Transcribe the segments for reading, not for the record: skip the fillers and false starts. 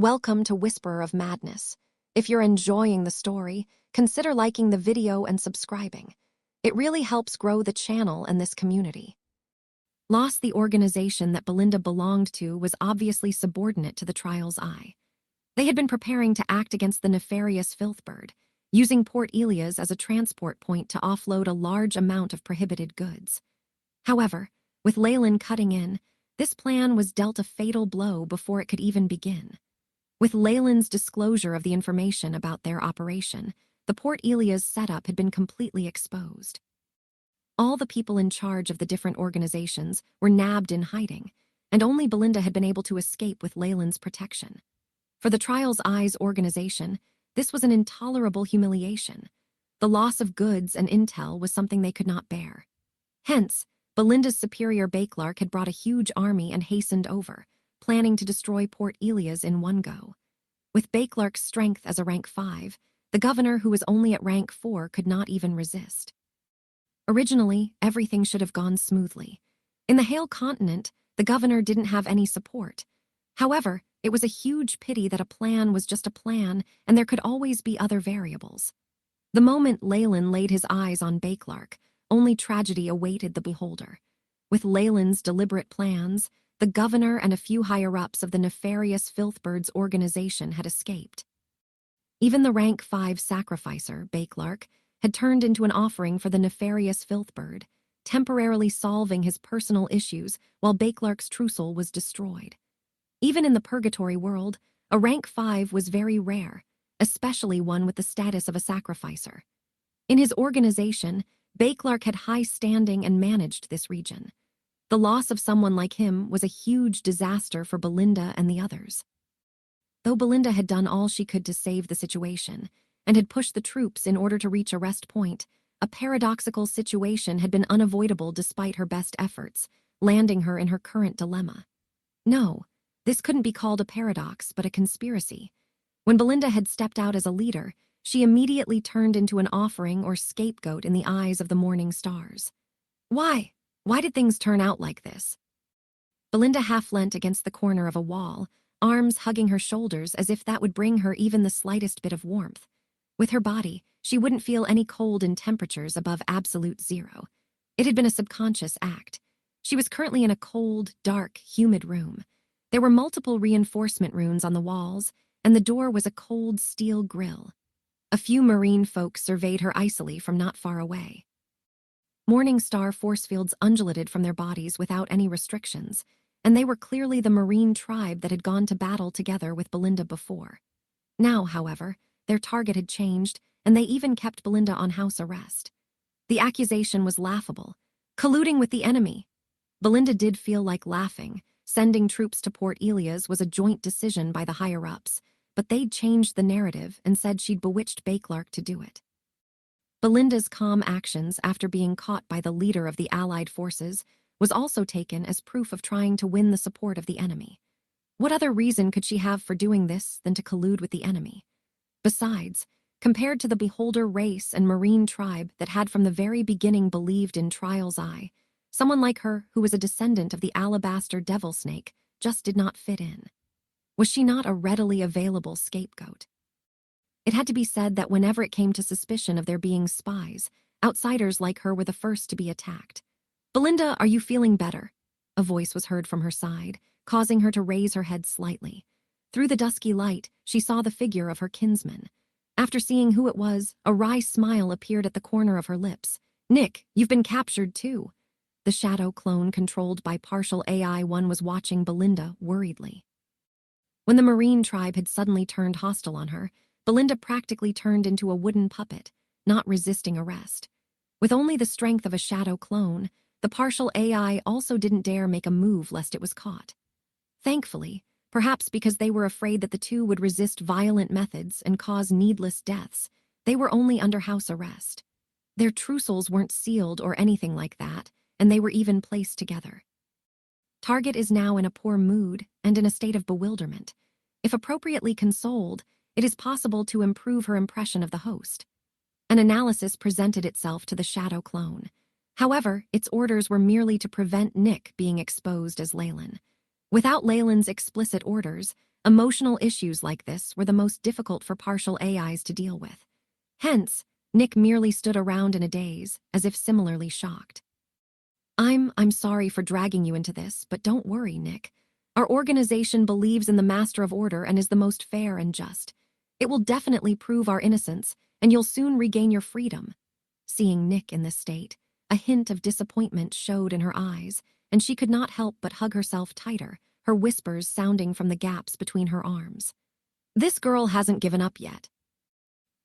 Welcome to Whisperer of Madness. If you're enjoying the story, consider liking the video and subscribing. It really helps grow the channel and this community. Lost, the organization that Belinda belonged to, was obviously subordinate to the Trial's Eye. They had been preparing to act against the nefarious Filthbird, using Port Elias as a transport point to offload a large amount of prohibited goods. However, with Leyland cutting in, this plan was dealt a fatal blow before it could even begin. With Leyland's disclosure of the information about their operation, the Port Elias setup had been completely exposed. All the people in charge of the different organizations were nabbed in hiding, and only Belinda had been able to escape with Leyland's protection. For the Trial's Eyes organization, this was an intolerable humiliation. The loss of goods and intel was something they could not bear. Hence, Belinda's superior Bakelark had brought a huge army and hastened over, planning to destroy Port Elias in one go. With Bakelark's strength as a rank 5, the governor, who was only at rank 4, could not even resist. Originally, everything should have gone smoothly. In the Hale continent, the governor didn't have any support. However, it was a huge pity that a plan was just a plan and there could always be other variables. The moment Leyland laid his eyes on Bakelark, only tragedy awaited the beholder. With Leyland's deliberate plans, the governor and a few higher-ups of the nefarious Filthbird's organization had escaped. Even the rank 5 sacrificer, Bakelark, had turned into an offering for the nefarious Filthbird, temporarily solving his personal issues while Bakelark's trousseau was destroyed. Even in the purgatory world, a rank 5 was very rare, especially one with the status of a sacrificer. In his organization, Bakelark had high standing and managed this region. The loss of someone like him was a huge disaster for Belinda and the others. Though Belinda had done all she could to save the situation, and had pushed the troops in order to reach a rest point, a paradoxical situation had been unavoidable despite her best efforts, landing her in her current dilemma. No, this couldn't be called a paradox, but a conspiracy. When Belinda had stepped out as a leader, she immediately turned into an offering or scapegoat in the eyes of the morning stars. Why? Why did things turn out like this? Belinda half leant against the corner of a wall, arms hugging her shoulders as if that would bring her even the slightest bit of warmth. With her body, she wouldn't feel any cold in temperatures above absolute 0. It had been a subconscious act. She was currently in a cold, dark, humid room. There were multiple reinforcement runes on the walls, and the door was a cold steel grille. A few marine folk surveyed her icily from not far away. Morning star force fields undulated from their bodies without any restrictions, and they were clearly the marine tribe that had gone to battle together with Belinda before. Now, however, their target had changed, and they even kept Belinda on house arrest. The accusation was laughable. Colluding with the enemy. Belinda did feel like laughing. Sending troops to Port Elias was a joint decision by the higher-ups, but they'd changed the narrative and said she'd bewitched Bakelark to do it. Belinda's calm actions after being caught by the leader of the Allied forces was also taken as proof of trying to win the support of the enemy. What other reason could she have for doing this than to collude with the enemy? Besides, compared to the beholder race and marine tribe that had from the very beginning believed in Trial's Eye, someone like her, who was a descendant of the alabaster devil snake, just did not fit in. Was she not a readily available scapegoat? It had to be said that whenever it came to suspicion of there being spies, outsiders like her were the first to be attacked. "Belinda, are you feeling better?" A voice was heard from her side, causing her to raise her head slightly. Through the dusky light, she saw the figure of her kinsman. After seeing who it was, a wry smile appeared at the corner of her lips. "Nick, you've been captured too." The shadow clone controlled by partial AI-1 was watching Belinda worriedly. When the marine tribe had suddenly turned hostile on her, Belinda practically turned into a wooden puppet, not resisting arrest. With only the strength of a shadow clone, the partial AI also didn't dare make a move lest it was caught. Thankfully, perhaps because they were afraid that the two would resist violent methods and cause needless deaths, they were only under house arrest. Their trousseaux weren't sealed or anything like that, and they were even placed together. Target is now in a poor mood and in a state of bewilderment. If appropriately consoled, it is possible to improve her impression of the host. An analysis presented itself to the shadow clone. However, its orders were merely to prevent Nick being exposed as Leyland. Without Leyland's explicit orders, Emotional issues like this were the most difficult for partial AIs to deal with. Hence, Nick merely stood around in a daze, as if similarly shocked. I'm sorry for dragging you into this, but don't worry, Nick. Our organization believes in the Master of Order and is the most fair and just. It will definitely prove our innocence, and you'll soon regain your freedom. Seeing Nick in this state, a hint of disappointment showed in her eyes, and she could not help but hug herself tighter, her whispers sounding from the gaps between her arms. This girl hasn't given up yet.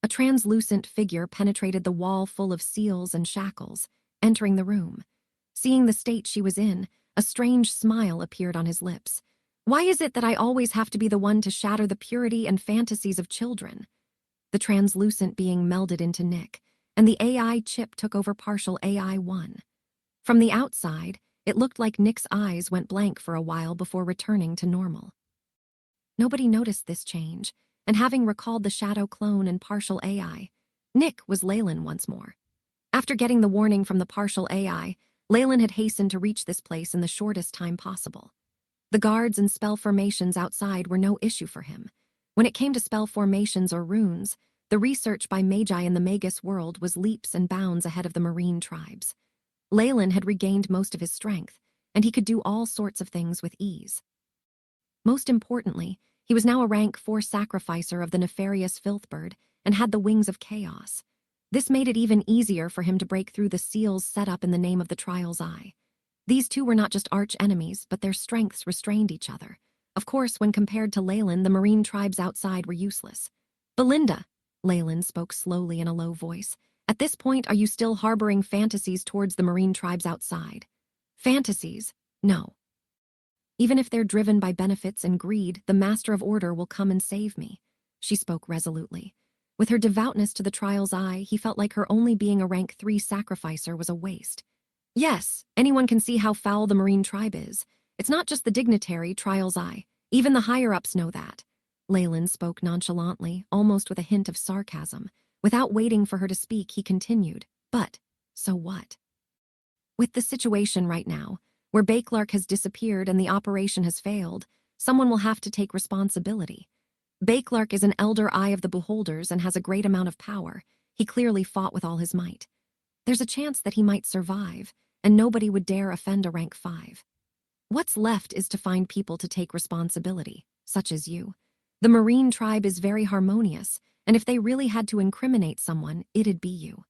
A translucent figure penetrated the wall full of seals and shackles, entering the room. Seeing the state she was in, a strange smile appeared on his lips. Why is it that I always have to be the one to shatter the purity and fantasies of children? The translucent being melded into Nick, and the AI chip took over partial AI-1. From the outside, it looked like Nick's eyes went blank for a while before returning to normal. Nobody noticed this change, and having recalled the shadow clone and partial AI, Nick was Leyland once more. After getting the warning from the partial AI, Leyland had hastened to reach this place in the shortest time possible. The guards and spell formations outside were no issue for him. When it came to spell formations or runes, the research by Magi in the Magus world was leaps and bounds ahead of the marine tribes. Leyland had regained most of his strength, and he could do all sorts of things with ease. Most importantly, he was now a rank 4 sacrificer of the nefarious Filthbird and had the wings of chaos. This made it even easier for him to break through the seals set up in the name of the Trial's Eye. These two were not just arch-enemies, but their strengths restrained each other. Of course, when compared to Leyland, the marine tribes outside were useless. Belinda, Leyland spoke slowly in a low voice. At this point, are you still harboring fantasies towards the marine tribes outside? Fantasies? No. Even if they're driven by benefits and greed, the Master of Order will come and save me. She spoke resolutely. With her devoutness to the Trial's Eye, he felt like her only being a rank 3 sacrificer was a waste. Yes, anyone can see how foul the marine tribe is. It's not just the dignitary Trial's Eye. Even the higher-ups know that. Leyland spoke nonchalantly, almost with a hint of sarcasm. Without waiting for her to speak, he continued. But, so what? With the situation right now, where Bakelark has disappeared and the operation has failed, someone will have to take responsibility. Bakelark is an elder eye of the beholders and has a great amount of power. He clearly fought with all his might. There's a chance that he might survive, and nobody would dare offend a rank 5. What's left is to find people to take responsibility, such as you. The marine tribe is very harmonious, and if they really had to incriminate someone, it'd be you.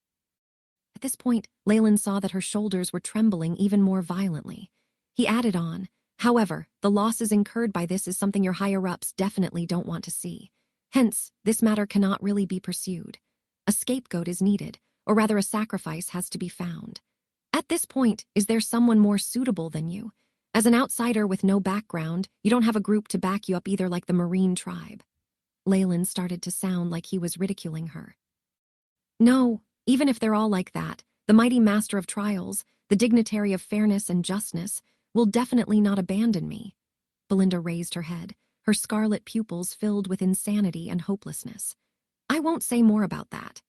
At this point, Leyland saw that her shoulders were trembling even more violently. He added on, however, the losses incurred by this is something your higher-ups definitely don't want to see. Hence, this matter cannot really be pursued. A scapegoat is needed, or rather a sacrifice has to be found. At this point, is there someone more suitable than you? As an outsider with no background, you don't have a group to back you up either like the marine tribe. Leyland started to sound like he was ridiculing her. No, even if they're all like that, the mighty Master of Trials, the dignitary of fairness and justness, will definitely not abandon me. Belinda raised her head, her scarlet pupils filled with insanity and hopelessness. I won't say more about that.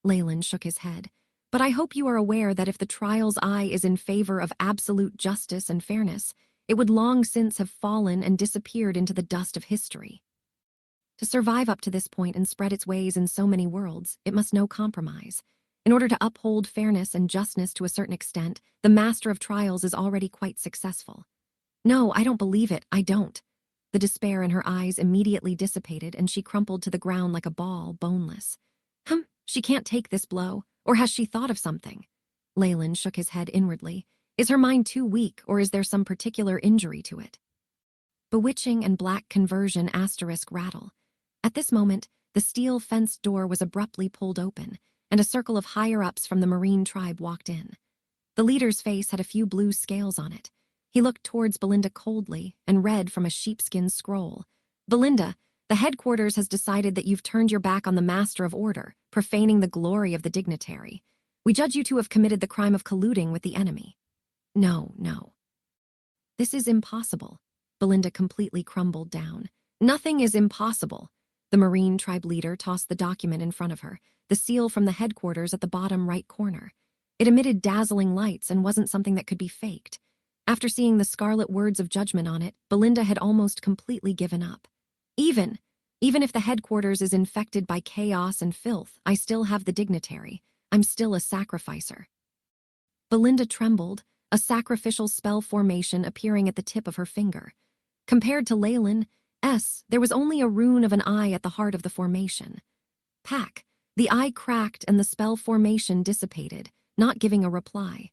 Leyland shook his head. But I hope you are aware that if the Trial's Eye is in favor of absolute justice and fairness, it would long since have fallen and disappeared into the dust of history. To survive up to this point and spread its ways in so many worlds, it must know compromise. In order to uphold fairness and justness to a certain extent, the Master of Trials is already quite successful. No, I don't believe it, I don't. The despair in her eyes immediately dissipated and she crumpled to the ground like a ball, boneless. She can't take this blow. Or has she thought of something? Leyland shook his head inwardly. Is her mind too weak, or is there some particular injury to it? Bewitching and black conversion * rattle. At this moment, the steel-fenced door was abruptly pulled open, and a circle of higher-ups from the marine tribe walked in. The leader's face had a few blue scales on it. He looked towards Belinda coldly and read from a sheepskin scroll. Belinda, the headquarters has decided that you've turned your back on the Master of Order, profaning the glory of the dignitary. We judge you to have committed the crime of colluding with the enemy. No. This is impossible. Belinda completely crumbled down. Nothing is impossible. The marine tribe leader tossed the document in front of her, the seal from the headquarters at the bottom right corner. It emitted dazzling lights and wasn't something that could be faked. After seeing the scarlet words of judgment on it, Belinda had almost completely given up. Even, even if the headquarters is infected by chaos and filth, I still have the dignitary. I'm still a sacrificer. Belinda trembled, a sacrificial spell formation appearing at the tip of her finger. Compared to Leyland's, there was only a rune of an eye at the heart of the formation. Pack. The eye cracked and the spell formation dissipated, not giving a reply.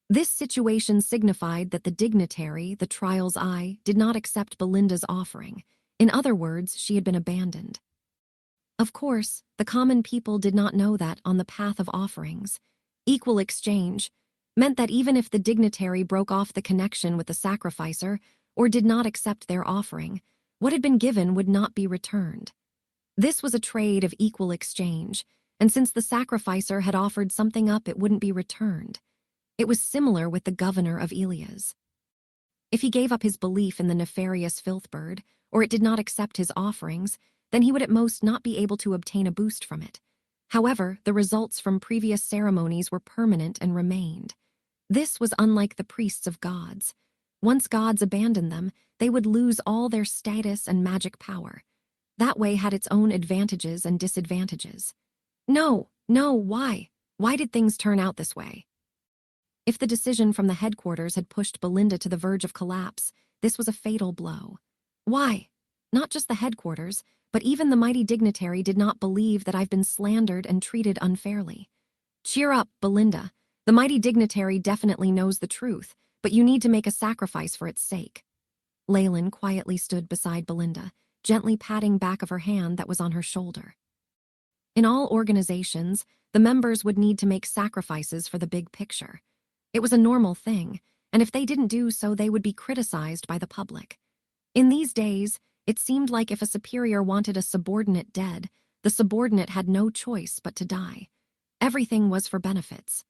This situation signified that the dignitary, the trial's eye, did not accept Belinda's offering. In other words, she had been abandoned. Of course, the common people did not know that on the path of offerings, equal exchange meant that even if the dignitary broke off the connection with the sacrificer or did not accept their offering, what had been given would not be returned. This was a trade of equal exchange, and since the sacrificer had offered something up, it wouldn't be returned. It was similar with the governor of Elias. If he gave up his belief in the nefarious filthbird, or it did not accept his offerings, then he would at most not be able to obtain a boost from it. However, the results from previous ceremonies were permanent and remained. This was unlike the priests of gods. Once gods abandoned them, they would lose all their status and magic power. That way had its own advantages and disadvantages. No, why? Why did things turn out this way? If the decision from the headquarters had pushed Belinda to the verge of collapse, this was a fatal blow. Why? Not just the headquarters, but even the mighty dignitary did not believe that I've been slandered and treated unfairly. Cheer up, Belinda. The mighty dignitary definitely knows the truth, but you need to make a sacrifice for its sake. Leyland quietly stood beside Belinda, gently patting back of her hand that was on her shoulder. In all organizations, the members would need to make sacrifices for the big picture. It was a normal thing, and if they didn't do so, they would be criticized by the public. In these days, it seemed like if a superior wanted a subordinate dead, the subordinate had no choice but to die. Everything was for benefits.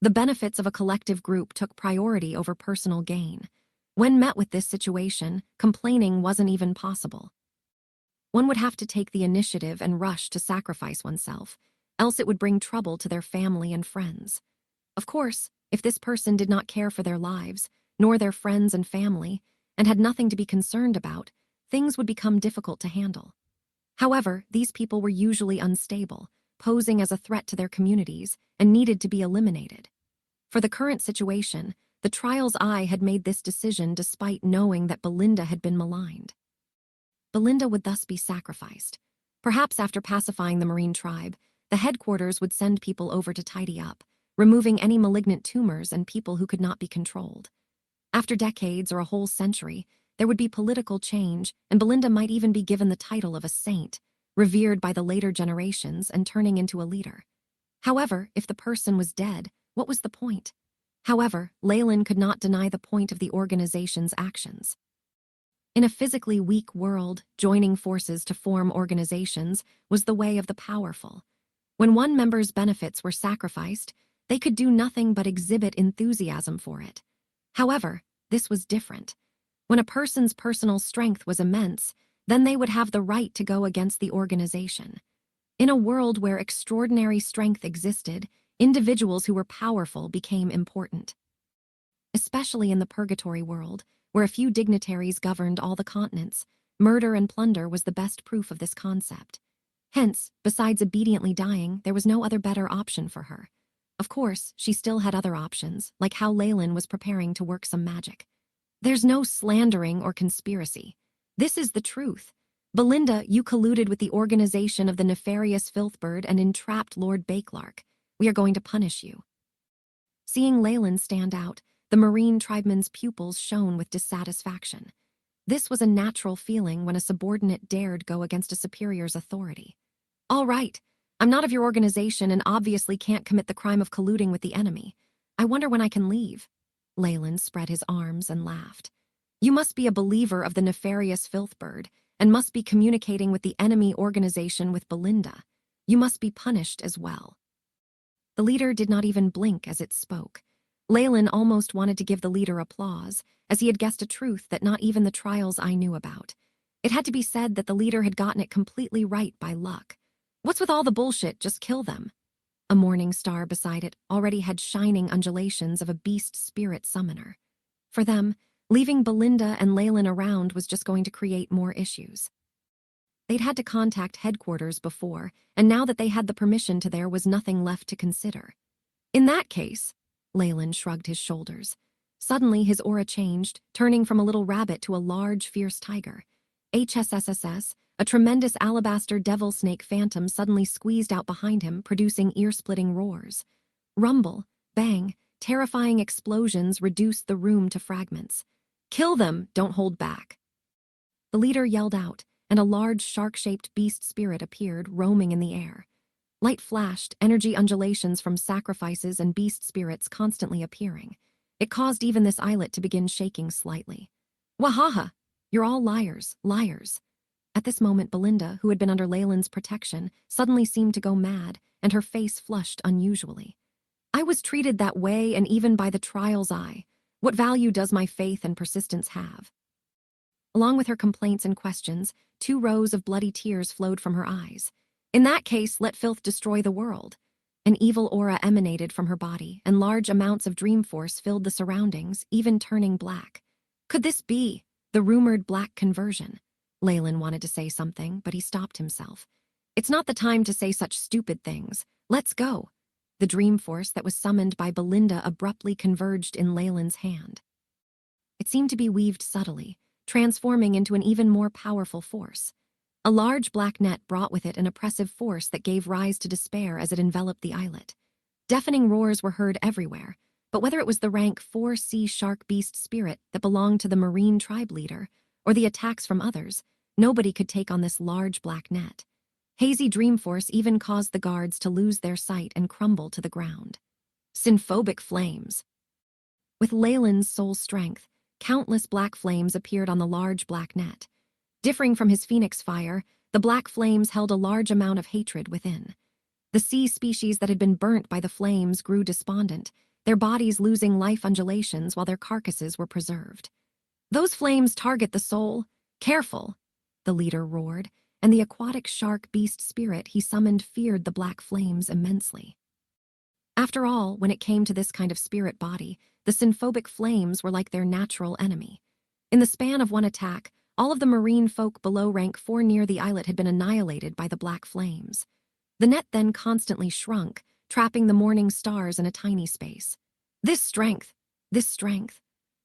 The benefits of a collective group took priority over personal gain. When met with this situation, complaining wasn't even possible. One would have to take the initiative and rush to sacrifice oneself, else it would bring trouble to their family and friends. Of course, if this person did not care for their lives, nor their friends and family, and had nothing to be concerned about, things would become difficult to handle. However, these people were usually unstable, posing as a threat to their communities, and needed to be eliminated. For the current situation, the trial's eye had made this decision despite knowing that Belinda had been maligned. Belinda would thus be sacrificed. Perhaps after pacifying the Marine tribe, the headquarters would send people over to tidy up, removing any malignant tumors and people who could not be controlled. After decades or a whole century, there would be political change, and Belinda might even be given the title of a saint, revered by the later generations and turning into a leader. However, if the person was dead, what was the point? However, Leyland could not deny the point of the organization's actions. In a physically weak world, joining forces to form organizations was the way of the powerful. When one member's benefits were sacrificed, they could do nothing but exhibit enthusiasm for it. However, this was different. When a person's personal strength was immense, then they would have the right to go against the organization. In a world where extraordinary strength existed, individuals who were powerful became important. Especially in the purgatory world, where a few dignitaries governed all the continents, murder and plunder was the best proof of this concept. Hence, besides obediently dying, there was no other better option for her. Of course, she still had other options, like how Leyland was preparing to work some magic. There's no slandering or conspiracy. This is the truth. Belinda, you colluded with the organization of the nefarious Filthbird and entrapped Lord Bakelark. We are going to punish you. Seeing Leyland stand out, the Marine tribeman's pupils shone with dissatisfaction. This was a natural feeling when a subordinate dared go against a superior's authority. All right, I'm not of your organization and obviously can't commit the crime of colluding with the enemy. I wonder when I can leave. Leyland spread his arms and laughed. You must be a believer of the nefarious Filthbird and must be communicating with the enemy organization with Belinda. You must be punished as well. The leader did not even blink as it spoke. Leyland almost wanted to give the leader applause, as he had guessed a truth that not even the trials I knew about. It had to be said that the leader had gotten it completely right by luck. What's with all the bullshit? Just kill them. A morning star beside it already had shining undulations of a beast spirit summoner. For them, leaving Belinda and Leyland around was just going to create more issues. They'd had to contact headquarters before, and now that they had the permission to, there was nothing left to consider. In that case, Leyland shrugged his shoulders. Suddenly, his aura changed, turning from a little rabbit to a large, fierce tiger. HSSSS, a tremendous alabaster devil snake phantom suddenly squeezed out behind him, producing ear-splitting roars. Rumble, bang, terrifying explosions reduced the room to fragments. "Kill them, don't hold back." The leader yelled out, and a large shark-shaped beast spirit appeared, roaming in the air. Light flashed, energy undulations from sacrifices and beast spirits constantly appearing. It caused even this islet to begin shaking slightly. "Wahaha! You're all liars, liars." At this moment, Belinda, who had been under Leyland's protection, suddenly seemed to go mad, and her face flushed unusually. "I was treated that way, and even by the trial's eye. What value does my faith and persistence have?" Along with her complaints and questions, 2 rows of bloody tears flowed from her eyes. "In that case, let filth destroy the world." An evil aura emanated from her body, and large amounts of dream force filled the surroundings, even turning black. Could this be the rumored black conversion? Leyland wanted to say something, but he stopped himself. "It's not the time to say such stupid things. Let's go." The dream force that was summoned by Belinda abruptly converged in Leyland's hand. It seemed to be weaved subtly, transforming into an even more powerful force. A large black net brought with it an oppressive force that gave rise to despair as it enveloped the islet. Deafening roars were heard everywhere, but whether it was the rank 4C shark beast spirit that belonged to the marine tribe leader, or the attacks from others, nobody could take on this large black net. Hazy dream force even caused the guards to lose their sight and crumble to the ground. Synphobic flames. With Leyland's sole strength, countless black flames appeared on the large black net. Differing from his phoenix fire, the black flames held a large amount of hatred within. The sea species that had been burnt by the flames grew despondent, their bodies losing life undulations while their carcasses were preserved. "Those flames target the soul. Careful!" the leader roared, and the aquatic shark beast spirit he summoned feared the black flames immensely. After all, when it came to this kind of spirit body, the synphobic flames were like their natural enemy. In the span of one attack, all of the marine folk below rank 4 near the islet had been annihilated by the black flames. The net then constantly shrunk, trapping the morning stars in a tiny space. This strength!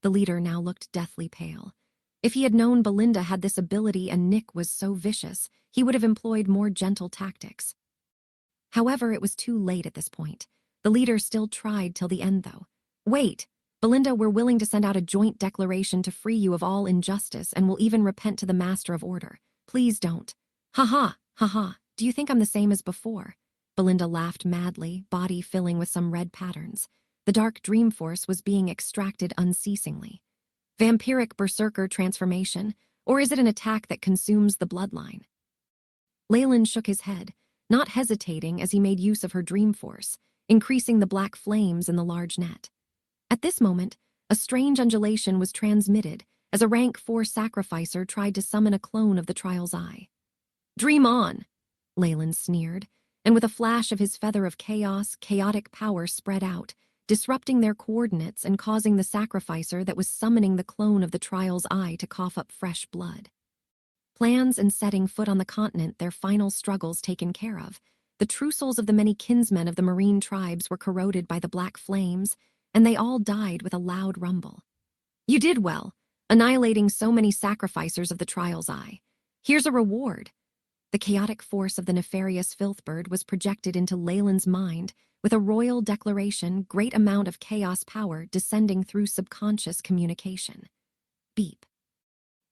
The leader now looked deathly pale. If he had known Belinda had this ability and Nick was so vicious, he would have employed more gentle tactics. However, it was too late at this point. The leader still tried till the end, though. "Wait! Belinda, we're willing to send out a joint declaration to free you of all injustice and will even repent to the Master of Order. Please don't." "Ha ha, do you think I'm the same as before?" Belinda laughed madly, body filling with some red patterns. The dark dream force was being extracted unceasingly. Vampiric berserker transformation, or is it an attack that consumes the bloodline? Leyland shook his head, not hesitating as he made use of her dream force, increasing the black flames in the large net. At this moment, a strange undulation was transmitted as a rank 4 sacrificer tried to summon a clone of the trial's eye. "Dream on!" Leyland sneered, and with a flash of his feather of chaos, chaotic power spread out, disrupting their coordinates and causing the sacrificer that was summoning the clone of the trial's eye to cough up fresh blood. Plans and setting foot on the continent, their final struggles taken care of, the true souls of the many kinsmen of the marine tribes were corroded by the black flames, and they all died with a loud rumble. "You did well, annihilating so many sacrificers of the trial's eye. Here's a reward." The chaotic force of the nefarious filthbird was projected into Leyland's mind with a royal declaration, great amount of chaos power descending through subconscious communication. Beep.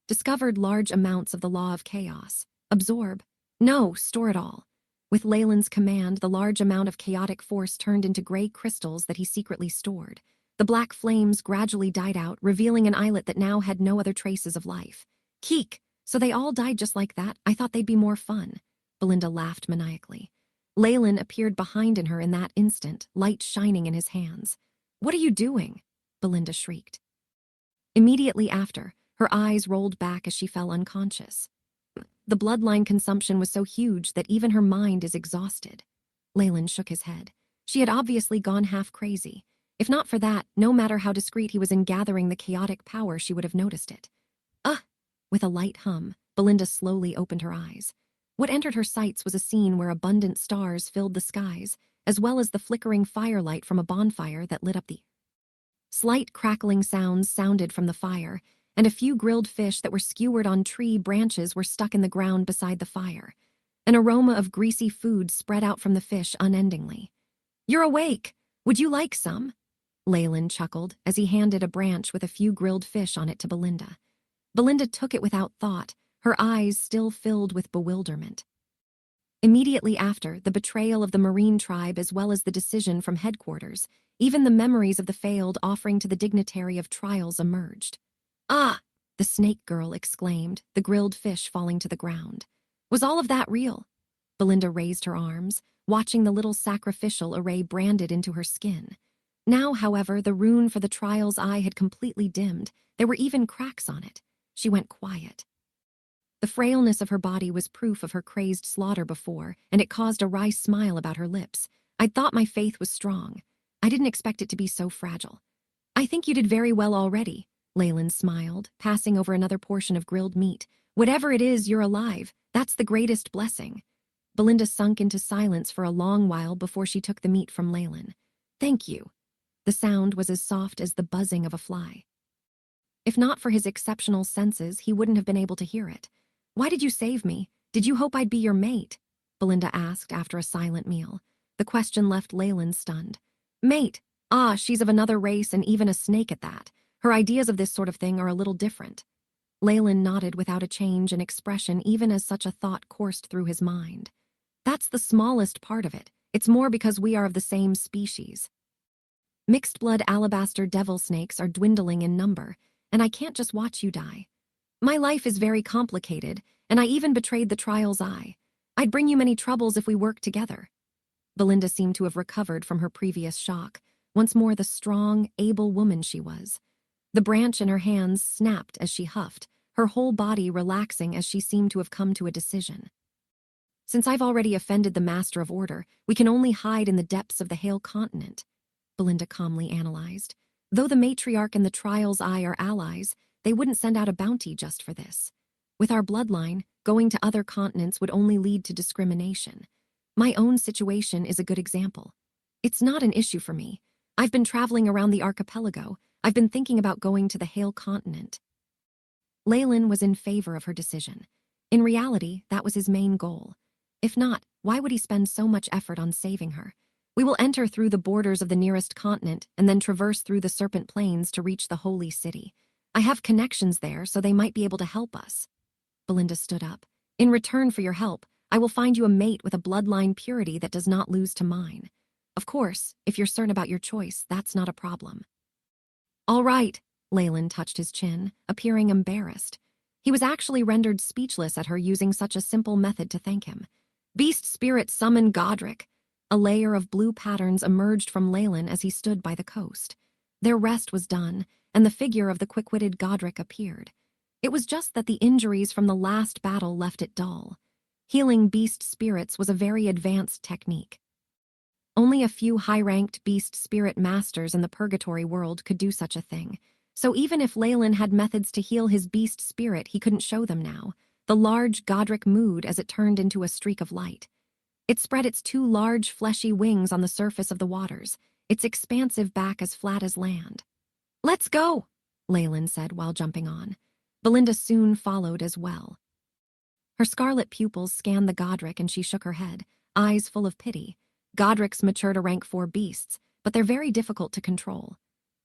Discovered large amounts of the law of chaos. Absorb. No, store it all. With Leyland's command, the large amount of chaotic force turned into gray crystals that he secretly stored. The black flames gradually died out, revealing an islet that now had no other traces of life. "Keek, so they all died just like that? I thought they'd be more fun." Belinda laughed maniacally. Leyland appeared behind her in that instant, light shining in his hands. "What are you doing?" Belinda shrieked. Immediately after, her eyes rolled back as she fell unconscious. The bloodline consumption was so huge that even her mind is exhausted. Leyland shook his head. She had obviously gone half crazy. If not for that, no matter how discreet he was in gathering the chaotic power, she would have noticed it. With a light hum, Belinda slowly opened her eyes. What entered her sights was a scene where abundant stars filled the skies, as well as the flickering firelight from a bonfire that lit up the air. Slight crackling sounds sounded from the fire, and a few grilled fish that were skewered on tree branches were stuck in the ground beside the fire. An aroma of greasy food spread out from the fish unendingly. "You're awake! Would you like some?" Leyland chuckled as he handed a branch with a few grilled fish on it to Belinda. Belinda took it without thought, her eyes still filled with bewilderment. Immediately after, the betrayal of the Marine tribe as well as the decision from headquarters, even the memories of the failed offering to the dignitary of trials emerged. "Ah!" the snake girl exclaimed, the grilled fish falling to the ground. "Was all of that real?" Belinda raised her arms, watching the little sacrificial array branded into her skin. Now, however, the rune for the trial's eye had completely dimmed. There were even cracks on it. She went quiet. The frailness of her body was proof of her crazed slaughter before, and it caused a wry smile about her lips. "I'd thought my faith was strong. I didn't expect it to be so fragile." "I think you did very well already," Leyland smiled, passing over another portion of grilled meat. "Whatever it is, you're alive. That's the greatest blessing." Belinda sunk into silence for a long while before she took the meat from Leyland. "Thank you." The sound was as soft as the buzzing of a fly. If not for his exceptional senses, he wouldn't have been able to hear it. "Why did you save me? Did you hope I'd be your mate?" Belinda asked after a silent meal. The question left Leyland stunned. "Mate? Ah, she's of another race and even a snake at that. Her ideas of this sort of thing are a little different." Leyland nodded without a change in expression even as such a thought coursed through his mind. "That's the smallest part of it. It's more because we are of the same species. Mixed-blood alabaster devil snakes are dwindling in number, and I can't just watch you die. My life is very complicated, and I even betrayed the trial's eye. I'd bring you many troubles if we worked together." Belinda seemed to have recovered from her previous shock, once more the strong, able woman she was. The branch in her hands snapped as she huffed, her whole body relaxing as she seemed to have come to a decision. "Since I've already offended the Master of Order, we can only hide in the depths of the Hale Continent," Belinda calmly analyzed. "Though the matriarch and the trial's eye are allies, they wouldn't send out a bounty just for this. With our bloodline, going to other continents would only lead to discrimination. My own situation is a good example. It's not an issue for me. I've been traveling around the archipelago. I've been thinking about going to the Hale Continent." Leyland was in favor of her decision. In reality, that was his main goal. If not, why would he spend so much effort on saving her? "We will enter through the borders of the nearest continent and then traverse through the Serpent Plains to reach the Holy City. I have connections there, so they might be able to help us." Belinda stood up. "In return for your help, I will find you a mate with a bloodline purity that does not lose to mine. Of course, if you're certain about your choice, that's not a problem." "All right," Leyland touched his chin, appearing embarrassed. He was actually rendered speechless at her using such a simple method to thank him. "Beast spirit summon Godric." A layer of blue patterns emerged from Leyland as he stood by the coast. Their rest was done, and the figure of the quick-witted Godric appeared. It was just that the injuries from the last battle left it dull. Healing beast spirits was a very advanced technique. Only a few high-ranked beast spirit masters in the purgatory world could do such a thing. So even if Leyland had methods to heal his beast spirit, he couldn't show them now. The large Godric moved as it turned into a streak of light. It spread its two large fleshy wings on the surface of the waters, its expansive back as flat as land. "Let's go," Leyland said while jumping on. Belinda soon followed as well. Her scarlet pupils scanned the Godric and she shook her head, eyes full of pity. Godrics mature to rank 4 beasts, but they're very difficult to control.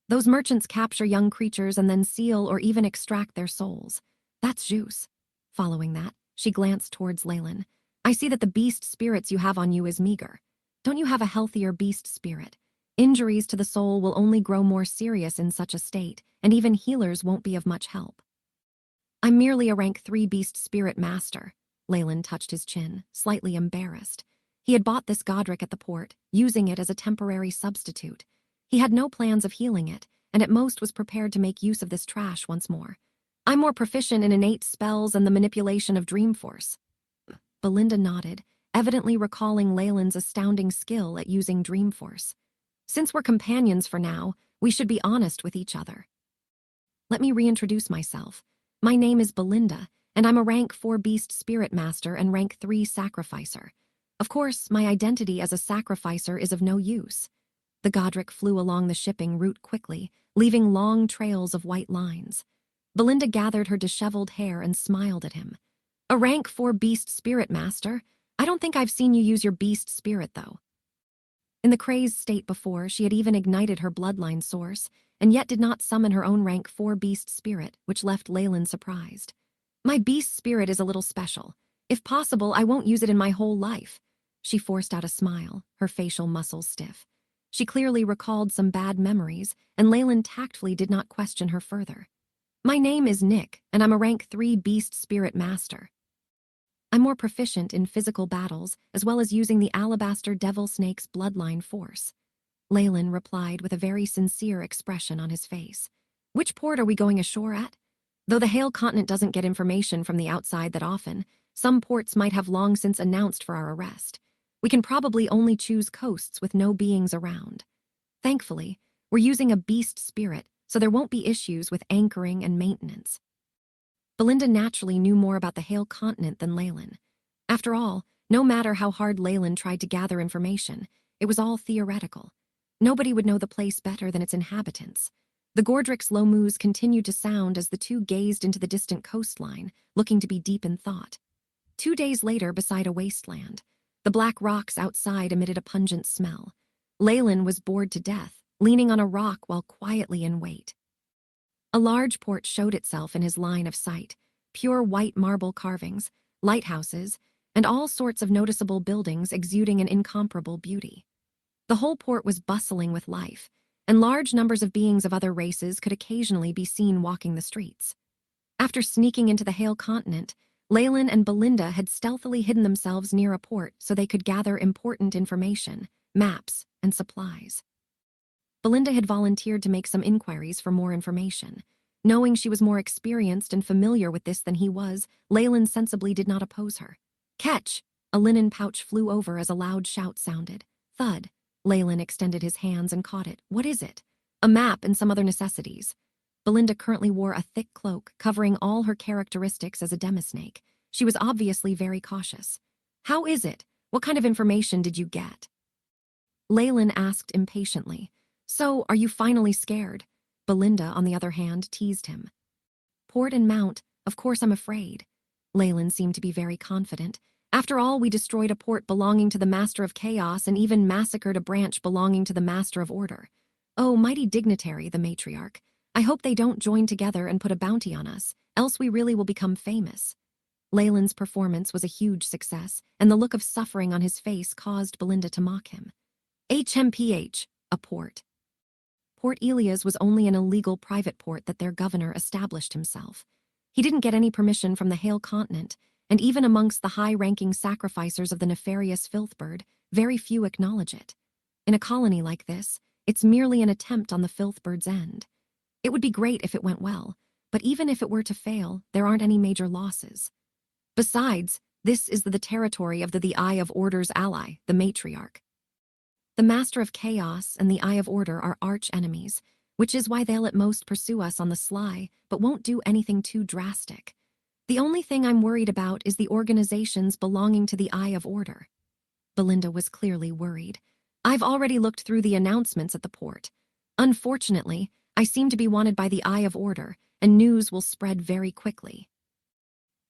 Those merchants capture young creatures and then seal or even extract their souls. That's juice. Following that, she glanced towards Leyland. "I see that the beast spirits you have on you is meager. Don't you have a healthier beast spirit? Injuries to the soul will only grow more serious in such a state, and even healers won't be of much help." "I'm merely a rank 3 beast spirit master." Leyland touched his chin, slightly embarrassed. He had bought this Godric at the port, using it as a temporary substitute. He had no plans of healing it, and at most was prepared to make use of this trash once more. "I'm more proficient in innate spells and the manipulation of dream force." Belinda nodded, evidently recalling Leyland's astounding skill at using dream force. "Since we're companions for now, we should be honest with each other. Let me reintroduce myself. My name is Belinda, and I'm a rank 4 beast spirit master and rank 3 sacrificer. Of course, my identity as a sacrificer is of no use. The Godric flew along the shipping route quickly, leaving long trails of white lines. Belinda gathered her disheveled hair and smiled at him. A rank 4 beast spirit master? I don't think I've seen you use your beast spirit, though. In the crazed state before, she had even ignited her bloodline source, and yet did not summon her own rank 4 beast spirit, which left Leyland surprised. My beast spirit is a little special. If possible, I won't use it in my whole life. She forced out a smile, her facial muscles stiff. She clearly recalled some bad memories, and Leyland tactfully did not question her further. My name is Nick, and I'm a rank 3 beast spirit master. I'm more proficient in physical battles, as well as using the alabaster devil snake's bloodline force. Leyland replied with a very sincere expression on his face. Which port are we going ashore at? Though the Hale continent doesn't get information from the outside that often, some ports might have long since announced for our arrest. We can probably only choose coasts with no beings around. Thankfully, we're using a beast spirit, so there won't be issues with anchoring and maintenance. Belinda naturally knew more about the Hale continent than Leyland. After all, no matter how hard Leyland tried to gather information, it was all theoretical. Nobody would know the place better than its inhabitants. The Gordrick's low moos continued to sound as the two gazed into the distant coastline, looking to be deep in thought. 2 days later, beside a wasteland, the black rocks outside emitted a pungent smell. Leyland was bored to death, leaning on a rock while quietly in wait. A large port showed itself in his line of sight, pure white marble carvings, lighthouses, and all sorts of noticeable buildings exuding an incomparable beauty. The whole port was bustling with life, and large numbers of beings of other races could occasionally be seen walking the streets. After sneaking into the Hale continent, Leyland and Belinda had stealthily hidden themselves near a port so they could gather important information, maps, and supplies. Belinda had volunteered to make some inquiries for more information. Knowing she was more experienced and familiar with this than he was, Leyland sensibly did not oppose her. Catch! A linen pouch flew over as a loud shout sounded. Thud! Leyland extended his hands and caught it. What is it? A map and some other necessities. Belinda currently wore a thick cloak, covering all her characteristics as a demisnake. She was obviously very cautious. How is it? What kind of information did you get? Leyland asked impatiently. So, are you finally scared? Belinda, on the other hand, teased him. Port and mount, of course I'm afraid. Leyland seemed to be very confident. After all, we destroyed a port belonging to the Master of Chaos and even massacred a branch belonging to the Master of Order. Oh, mighty dignitary, the matriarch. I hope they don't join together and put a bounty on us, else we really will become famous. Leyland's performance was a huge success, and the look of suffering on his face caused Belinda to mock him. HMPH, a port. Port Elias was only an illegal private port that their governor established himself. He didn't get any permission from the Hale continent, and even amongst the high-ranking sacrificers of the nefarious Filthbird, very few acknowledge it. In a colony like this, it's merely an attempt on the Filthbird's end. It would be great if it went well, but even if it were to fail, there aren't any major losses. Besides, this is the territory of the Eye of Order's ally, the matriarch. The Master of Chaos and the Eye of Order are arch-enemies, which is why they'll at most pursue us on the sly, but won't do anything too drastic. The only thing I'm worried about is the organizations belonging to the Eye of Order. Belinda was clearly worried. I've already looked through the announcements at the port. Unfortunately, I seem to be wanted by the Eye of Order, and news will spread very quickly.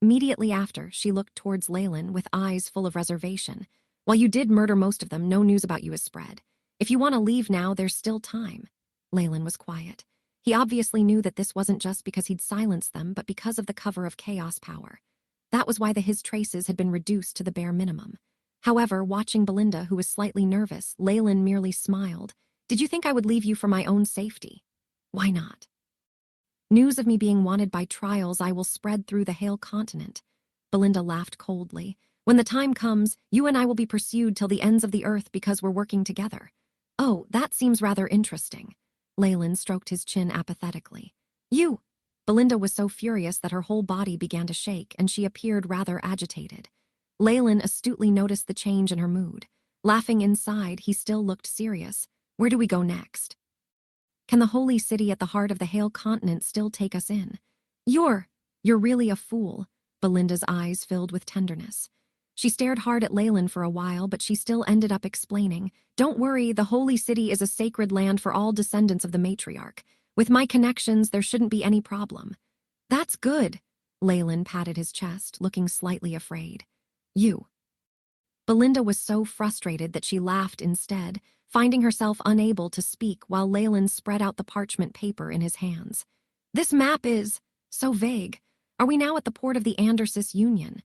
Immediately after, she looked towards Leyland with eyes full of reservation. While you did murder most of them, no news about you has spread. If you want to leave now, there's still time. Leyland was quiet. He obviously knew that this wasn't just because he'd silenced them, but because of the cover of chaos power. That was why his traces had been reduced to the bare minimum. However, watching Belinda, who was slightly nervous, Leyland merely smiled. Did you think I would leave you for my own safety? Why not? News of me being wanted by trials I will spread through the Hale continent. Belinda laughed coldly. When the time comes, you and I will be pursued till the ends of the earth because we're working together. Oh, that seems rather interesting. Leyland stroked his chin apathetically. You! Belinda was so furious that her whole body began to shake, and she appeared rather agitated. Leyland astutely noticed the change in her mood. Laughing inside, he still looked serious. Where do we go next? Can the holy city at the heart of the Hale continent still take us in? You're really a fool. Belinda's eyes filled with tenderness. She stared hard at Leyland for a while, but she still ended up explaining, "Don't worry, the Holy City is a sacred land for all descendants of the matriarch. With my connections, there shouldn't be any problem." "That's good." Leyland patted his chest, looking slightly afraid. "You." Belinda was so frustrated that she laughed instead, finding herself unable to speak while Leyland spread out the parchment paper in his hands. "This map is so vague. Are we now at the port of the Andersis Union?"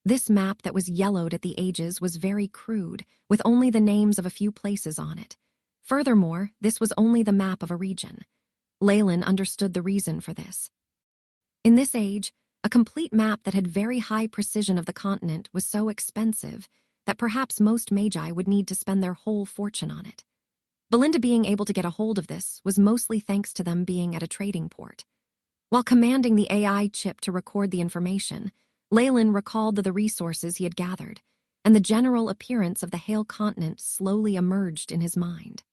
This map that was yellowed at the edges was very crude, with only the names of a few places on it. Furthermore, this was only the map of a region. Leyland understood the reason for this. In this age, a complete map that had very high precision of the continent was so expensive that perhaps most magi would need to spend their whole fortune on it. Belinda being able to get a hold of this was mostly thanks to them being at a trading port. While commanding the AI chip to record the information, Leyland recalled the resources he had gathered, and the general appearance of the Hale continent slowly emerged in his mind.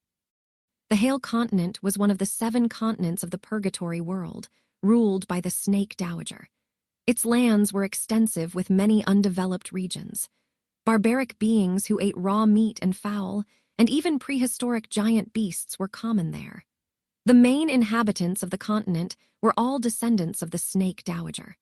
The Hale continent was one of the 7 continents of the Purgatory world, ruled by the Snake Dowager. Its lands were extensive with many undeveloped regions. Barbaric beings who ate raw meat and fowl, and even prehistoric giant beasts were common there. The main inhabitants of the continent were all descendants of the Snake Dowager.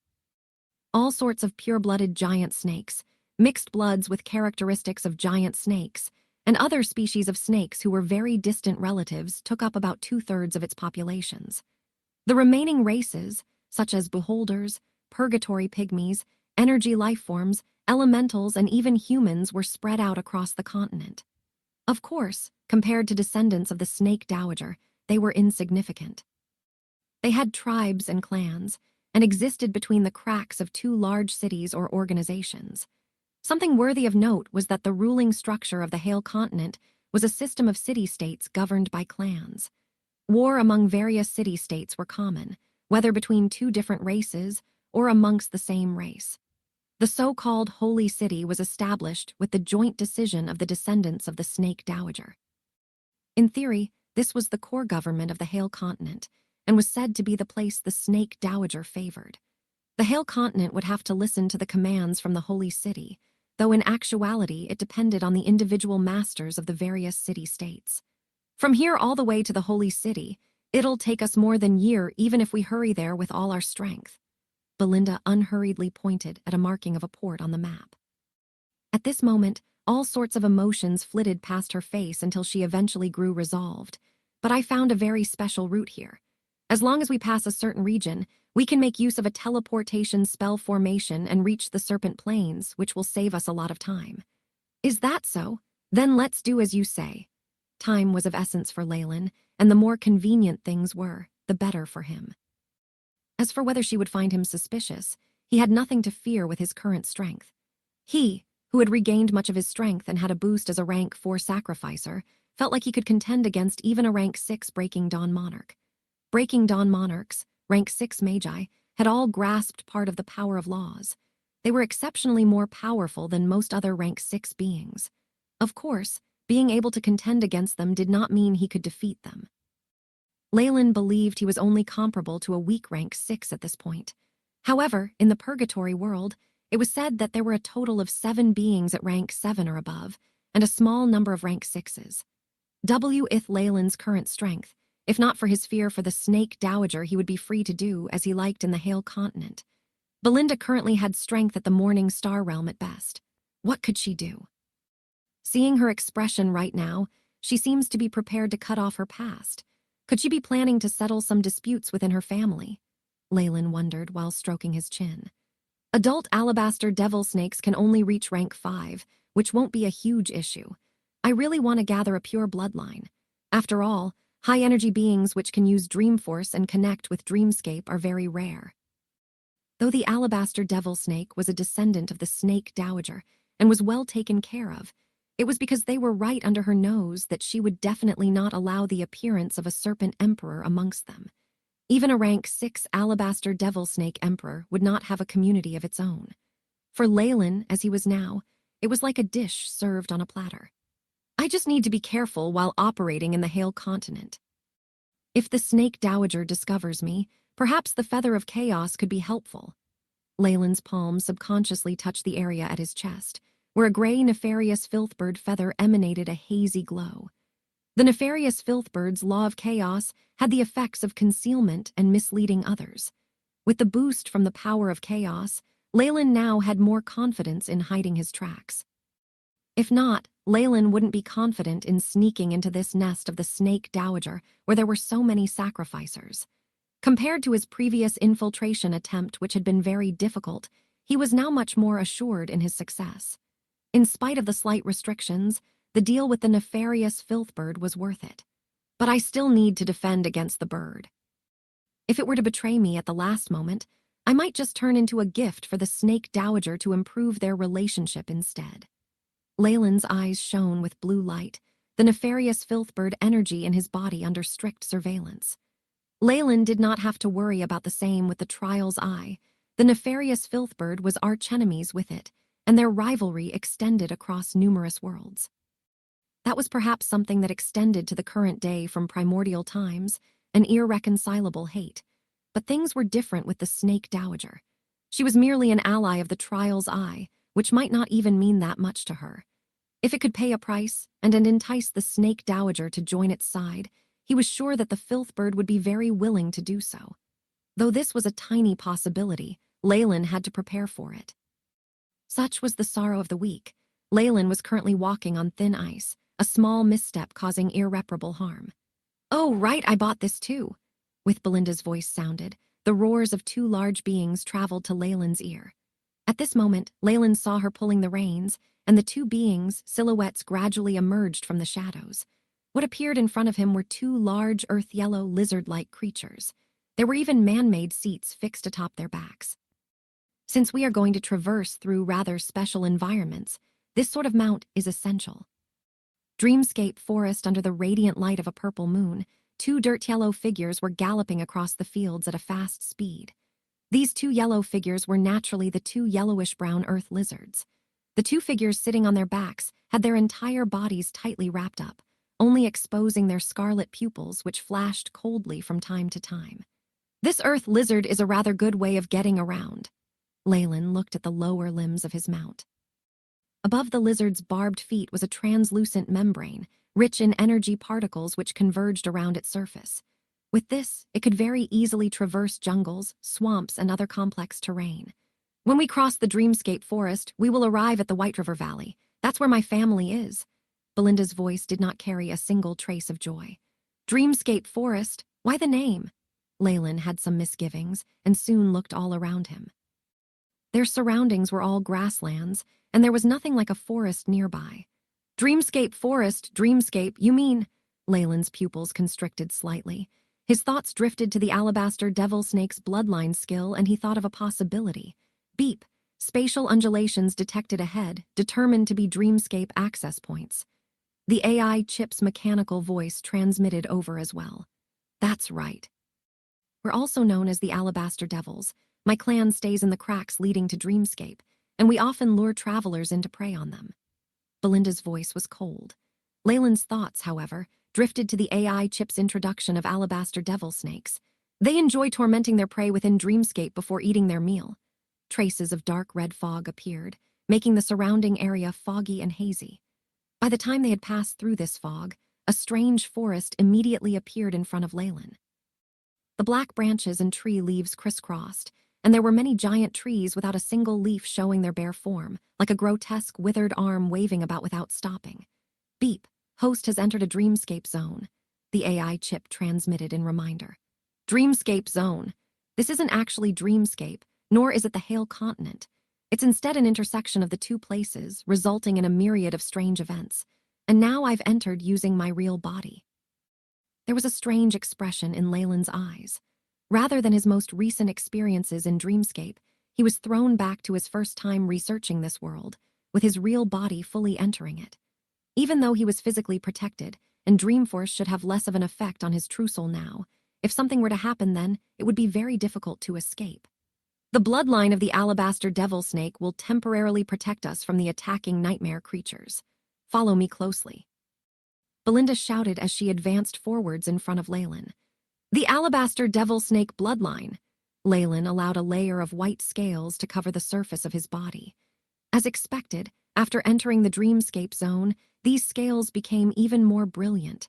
All sorts of pure-blooded giant snakes, mixed bloods with characteristics of giant snakes, and other species of snakes who were very distant relatives took up about 2/3 of its populations. The remaining races, such as beholders, purgatory pygmies, energy lifeforms, elementals, and even humans were spread out across the continent. Of course, compared to descendants of the Snake Dowager, they were insignificant. They had tribes and clans, and existed between the cracks of 2 large cities or organizations. Something worthy of note was that the ruling structure of the Hale continent was a system of city-states governed by clans. War among various city-states were common, whether between 2 different races or amongst the same race. The so-called Holy City was established with the joint decision of the descendants of the Snake Dowager. In theory, this was the core government of the Hale continent, and was said to be the place the Snake Dowager favored. The Hale continent would have to listen to the commands from the Holy City, though in actuality it depended on the individual masters of the various city-states. "From here all the way to the Holy City, it'll take us more than a year even if we hurry there with all our strength." Belinda unhurriedly pointed at a marking of a port on the map. At this moment, all sorts of emotions flitted past her face until she eventually grew resolved. "But I found a very special route here. As long as we pass a certain region, we can make use of a teleportation spell formation and reach the Serpent Plains, which will save us a lot of time." "Is that so? Then let's do as you say." Time was of essence for Leyland, and the more convenient things were, the better for him. As for whether she would find him suspicious, he had nothing to fear with his current strength. He, who had regained much of his strength and had a boost as a rank 4 sacrificer, felt like he could contend against even a rank 6 Breaking Dawn Monarch. Breaking Dawn Monarchs, rank 6 magi, had all grasped part of the power of laws. They were exceptionally more powerful than most other rank 6 beings. Of course, being able to contend against them did not mean he could defeat them. Leyland believed he was only comparable to a weak rank 6 at this point. However, in the Purgatory world, it was said that there were a total of 7 beings at rank 7 or above, and a small number of rank 6s. With Leyland's current strength, if not for his fear for the Snake Dowager, he would be free to do as he liked in the Hale continent. Belinda currently had strength at the Morning Star realm at best. What could she do? Seeing her expression right now, she seems to be prepared to cut off her past. Could she be planning to settle some disputes within her family? Leyland wondered while stroking his chin. Adult alabaster devil snakes can only reach rank 5, which won't be a huge issue. I really want to gather a pure bloodline. After all, high-energy beings which can use dream force and connect with dreamscape are very rare. Though the alabaster devil snake was a descendant of the Snake Dowager and was well taken care of, it was because they were right under her nose that she would definitely not allow the appearance of a serpent emperor amongst them. Even a rank 6 alabaster devil snake emperor would not have a community of its own. For Leyland, as he was now, it was like a dish served on a platter. I just need to be careful while operating in the Hale continent. If the Snake Dowager discovers me, perhaps the Feather of Chaos could be helpful. Leyland's palm subconsciously touched the area at his chest, where a gray nefarious filthbird feather emanated a hazy glow. The nefarious filthbird's law of chaos had the effects of concealment and misleading others. With the boost from the power of chaos, Leyland now had more confidence in hiding his tracks. If not, Leyland wouldn't be confident in sneaking into this nest of the snake dowager where there were so many sacrificers. Compared to his previous infiltration attempt, which had been very difficult, he was now much more assured in his success. In spite of the slight restrictions, the deal with the nefarious filthbird was worth it. But I still need to defend against the bird. If it were to betray me at the last moment, I might just turn into a gift for the snake dowager to improve their relationship instead. Leyland's eyes shone with blue light, the nefarious filthbird energy in his body under strict surveillance. Leyland did not have to worry about the same with the trial's eye. The nefarious filthbird was archenemies with it, and their rivalry extended across numerous worlds. That was perhaps something that extended to the current day from primordial times, an irreconcilable hate. But things were different with the snake dowager. She was merely an ally of the trial's eye, which might not even mean that much to her. If it could pay a price and entice the snake dowager to join its side, he was sure that the filthbird would be very willing to do so. Though this was a tiny possibility, Leyland had to prepare for it. Such was the sorrow of the week. Leyland was currently walking on thin ice, a small misstep causing irreparable harm. "Oh, right, I bought this too." With Belinda's voice sounded, the roars of two large beings traveled to Leyland's ear. At this moment, Leyland saw her pulling the reins, and the two beings' silhouettes gradually emerged from the shadows. What appeared in front of him were two large earth-yellow lizard-like creatures. There were even man-made seats fixed atop their backs. Since we are going to traverse through rather special environments, this sort of mount is essential. Dreamscape forest under the radiant light of a purple moon, two dirt-yellow figures were galloping across the fields at a fast speed. These two yellow figures were naturally the two yellowish-brown earth lizards. The two figures sitting on their backs had their entire bodies tightly wrapped up, only exposing their scarlet pupils which flashed coldly from time to time. This earth lizard is a rather good way of getting around. Leyland looked at the lower limbs of his mount. Above the lizard's barbed feet was a translucent membrane, rich in energy particles which converged around its surface. With this, it could very easily traverse jungles, swamps, and other complex terrain. When we cross the Dreamscape forest, we will arrive at the White River Valley. That's where my family is. Belinda's voice did not carry a single trace of joy. Dreamscape forest? Why the name? Leyland had some misgivings and soon looked all around him. Their surroundings were all grasslands, and there was nothing like a forest nearby. Dreamscape forest, dreamscape, you mean? Leyland's pupils constricted slightly. His thoughts drifted to the alabaster devil snake's bloodline skill, and he thought of a possibility. Beep. Spatial undulations detected ahead, determined to be dreamscape access points. The AI chip's mechanical voice transmitted over as well. That's right. We're also known as the Alabaster Devils. My clan stays in the cracks leading to Dreamscape, and we often lure travelers in to prey on them. Belinda's voice was cold. Leyland's thoughts, however, drifted to the AI chip's introduction of alabaster devil snakes. They enjoy tormenting their prey within Dreamscape before eating their meal. Traces of dark red fog appeared, making the surrounding area foggy and hazy. By the time they had passed through this fog, a strange forest immediately appeared in front of Leyland. The black branches and tree leaves crisscrossed, and there were many giant trees without a single leaf showing their bare form, like a grotesque withered arm waving about without stopping. Beep. Host has entered a Dreamscape zone. The AI chip transmitted in reminder. Dreamscape zone. This isn't actually Dreamscape, nor is it the Hale continent. It's instead an intersection of the two places, resulting in a myriad of strange events. And now I've entered using my real body. There was a strange expression in Leyland's eyes. Rather than his most recent experiences in Dreamscape, he was thrown back to his first time researching this world, with his real body fully entering it. Even though he was physically protected, and Dreamforce should have less of an effect on his true soul now, if something were to happen then, it would be very difficult to escape. The bloodline of the alabaster devil snake will temporarily protect us from the attacking nightmare creatures. Follow me closely. Belinda shouted as she advanced forwards in front of Leyland. The alabaster devil snake bloodline. Leyland allowed a layer of white scales to cover the surface of his body. As expected, after entering the dreamscape zone, these scales became even more brilliant.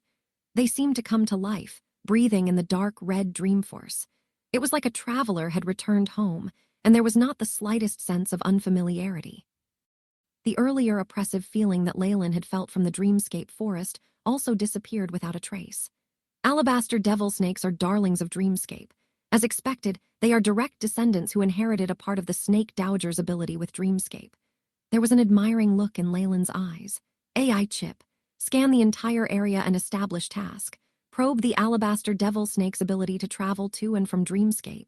They seemed to come to life, breathing in the dark red dream force. It was like a traveler had returned home, and there was not the slightest sense of unfamiliarity. The earlier oppressive feeling that Leyland had felt from the dreamscape forest also disappeared without a trace. Alabaster devil snakes are darlings of dreamscape. As expected, they are direct descendants who inherited a part of the snake dowager's ability with dreamscape. There was an admiring look in Leyland's eyes. AI Chip. Scan the entire area and establish task. Probe the alabaster devil snake's ability to travel to and from dreamscape.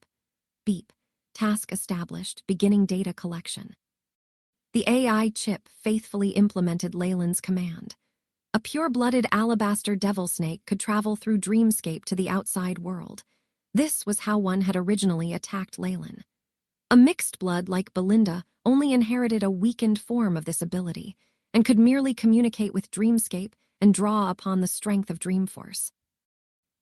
Beep. Task established. Beginning data collection. The AI Chip faithfully implemented Leyland's command. A pure-blooded alabaster devil snake could travel through dreamscape to the outside world. This was how one had originally attacked Leyland. A mixed blood like Belinda only inherited a weakened form of this ability and could merely communicate with dreamscape and draw upon the strength of Dreamforce.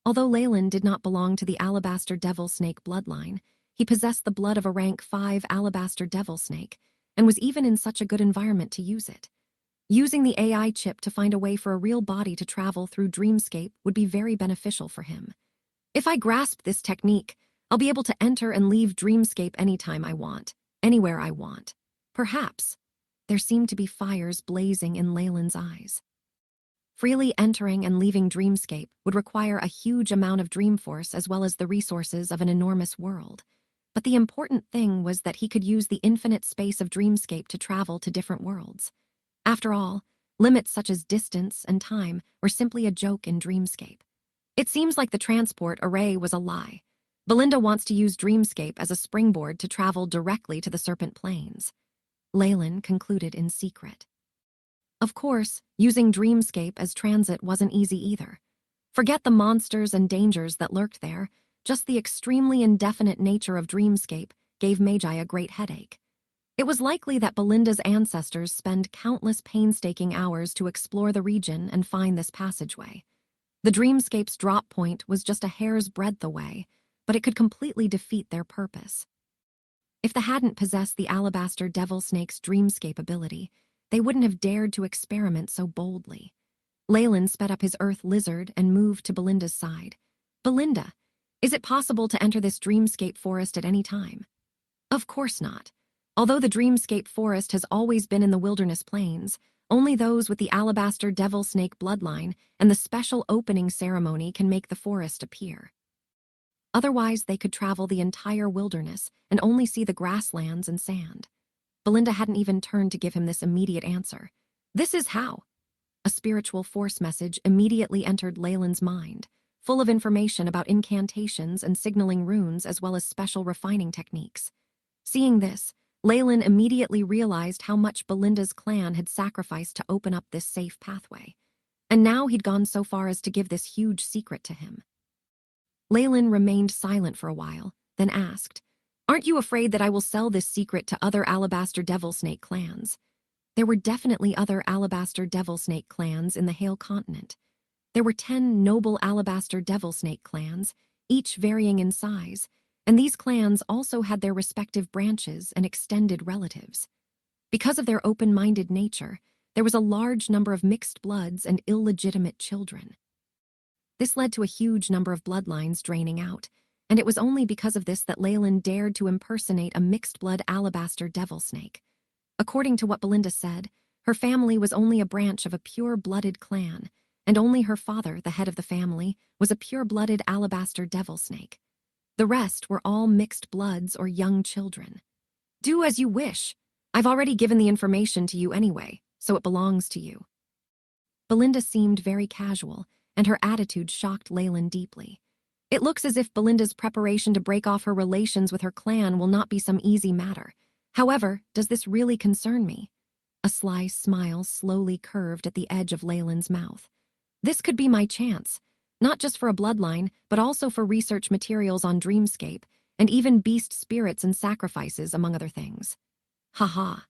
Although Leyland did not belong to the alabaster devil snake bloodline, he possessed the blood of a rank 5 alabaster devil snake and was even in such a good environment to use it. Using the AI chip to find a way for a real body to travel through dreamscape would be very beneficial for him. If I grasp this technique, I'll be able to enter and leave dreamscape anytime I want, anywhere I want. Perhaps. There seemed to be fires blazing in Leyland's eyes. Freely entering and leaving dreamscape would require a huge amount of Dreamforce as well as the resources of an enormous world. But the important thing was that he could use the infinite space of dreamscape to travel to different worlds. After all, limits such as distance and time were simply a joke in dreamscape. It seems like the transport array was a lie. Belinda wants to use dreamscape as a springboard to travel directly to the Serpent Plains. Leyland concluded in secret. Of course, using dreamscape as transit wasn't easy either. Forget the monsters and dangers that lurked there, just the extremely indefinite nature of dreamscape gave Magi a great headache. It was likely that Belinda's ancestors spent countless painstaking hours to explore the region and find this passageway. The dreamscape's drop point was just a hair's breadth away, but it could completely defeat their purpose. If they hadn't possessed the alabaster devil snake's dreamscape ability, they wouldn't have dared to experiment so boldly. Leyland sped up his earth lizard and moved to Belinda's side. Belinda, is it possible to enter this dreamscape forest at any time? Of course not. Although the dreamscape forest has always been in the wilderness plains, only those with the alabaster devil snake bloodline and the special opening ceremony can make the forest appear. Otherwise, they could travel the entire wilderness and only see the grasslands and sand. Belinda hadn't even turned to give him this immediate answer. This is how. A spiritual force message immediately entered Leyland's mind, full of information about incantations and signaling runes as well as special refining techniques. Seeing this, Leyland immediately realized how much Belinda's clan had sacrificed to open up this safe pathway. And now he'd gone so far as to give this huge secret to him. Leyland remained silent for a while, then asked, "Aren't you afraid that I will sell this secret to other alabaster devil snake clans?" There were definitely other alabaster devil snake clans in the Hale continent. There were 10 noble alabaster devil snake clans, each varying in size, and these clans also had their respective branches and extended relatives. Because of their open-minded nature, there was a large number of mixed bloods and illegitimate children. This led to a huge number of bloodlines draining out, and it was only because of this that Leyland dared to impersonate a mixed-blood alabaster devil snake. According to what Belinda said, her family was only a branch of a pure-blooded clan, and only her father, the head of the family, was a pure-blooded alabaster devil snake. The rest were all mixed bloods or young children. Do as you wish. I've already given the information to you anyway, so it belongs to you. Belinda seemed very casual, and her attitude shocked Leyland deeply. It looks as if Belinda's preparation to break off her relations with her clan will not be some easy matter. However, does this really concern me? A sly smile slowly curved at the edge of Leyland's mouth. This could be my chance, not just for a bloodline, but also for research materials on Dreamscape, and even beast spirits and sacrifices, among other things. Ha.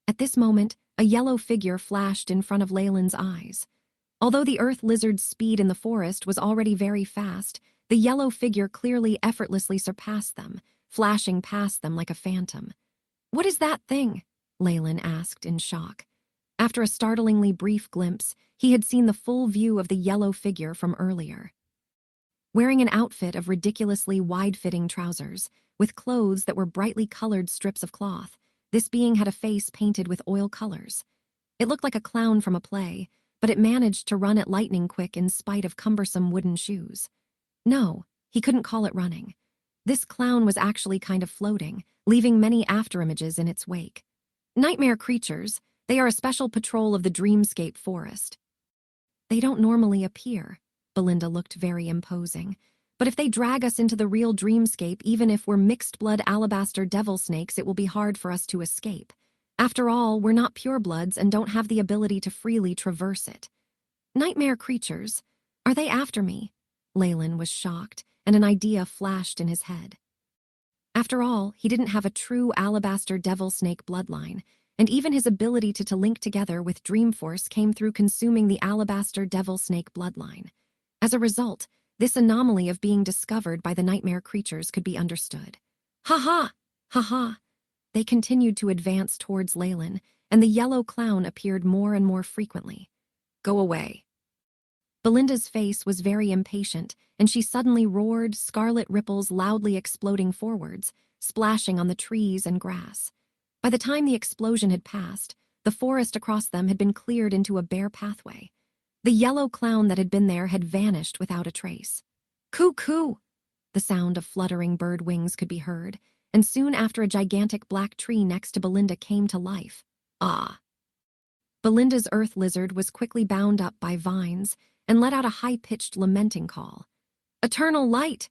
At this moment, a yellow figure flashed in front of Leyland's eyes. Although the earth lizard's speed in the forest was already very fast, The yellow figure clearly effortlessly surpassed them, flashing past them like a phantom. "What is that thing?" Leyland asked in shock. After a startlingly brief glimpse, he had seen the full view of the yellow figure from earlier. Wearing an outfit of ridiculously wide-fitting trousers, with clothes that were brightly colored strips of cloth, this being had a face painted with oil colors. It looked like a clown from a play, but it managed to run at lightning quick in spite of cumbersome wooden shoes. No, he couldn't call it running. This clown was actually kind of floating, leaving many afterimages in its wake. Nightmare creatures, they are a special patrol of the dreamscape forest. They don't normally appear. Belinda looked very imposing. But if they drag us into the real dreamscape, even if we're mixed-blood alabaster devil snakes, it will be hard for us to escape. After all, we're not purebloods and don't have the ability to freely traverse it. Nightmare creatures? Are they after me? Leyland was shocked, and an idea flashed in his head. After all, he didn't have a true alabaster devil snake bloodline, and even his ability to link together with Dreamforce came through consuming the alabaster devil snake bloodline. As a result, this anomaly of being discovered by the nightmare creatures could be understood. Ha-ha! Ha-ha! They continued to advance towards Leyland, and the yellow clown appeared more and more frequently. Go away. Belinda's face was very impatient, and she suddenly roared, scarlet ripples loudly exploding forwards, splashing on the trees and grass. By the time the explosion had passed, the forest across them had been cleared into a bare pathway. The yellow clown that had been there had vanished without a trace. Coo-coo! The sound of fluttering bird wings could be heard, and soon after a gigantic black tree next to Belinda came to life. Ah! Belinda's earth lizard was quickly bound up by vines and let out a high-pitched lamenting call. Eternal light!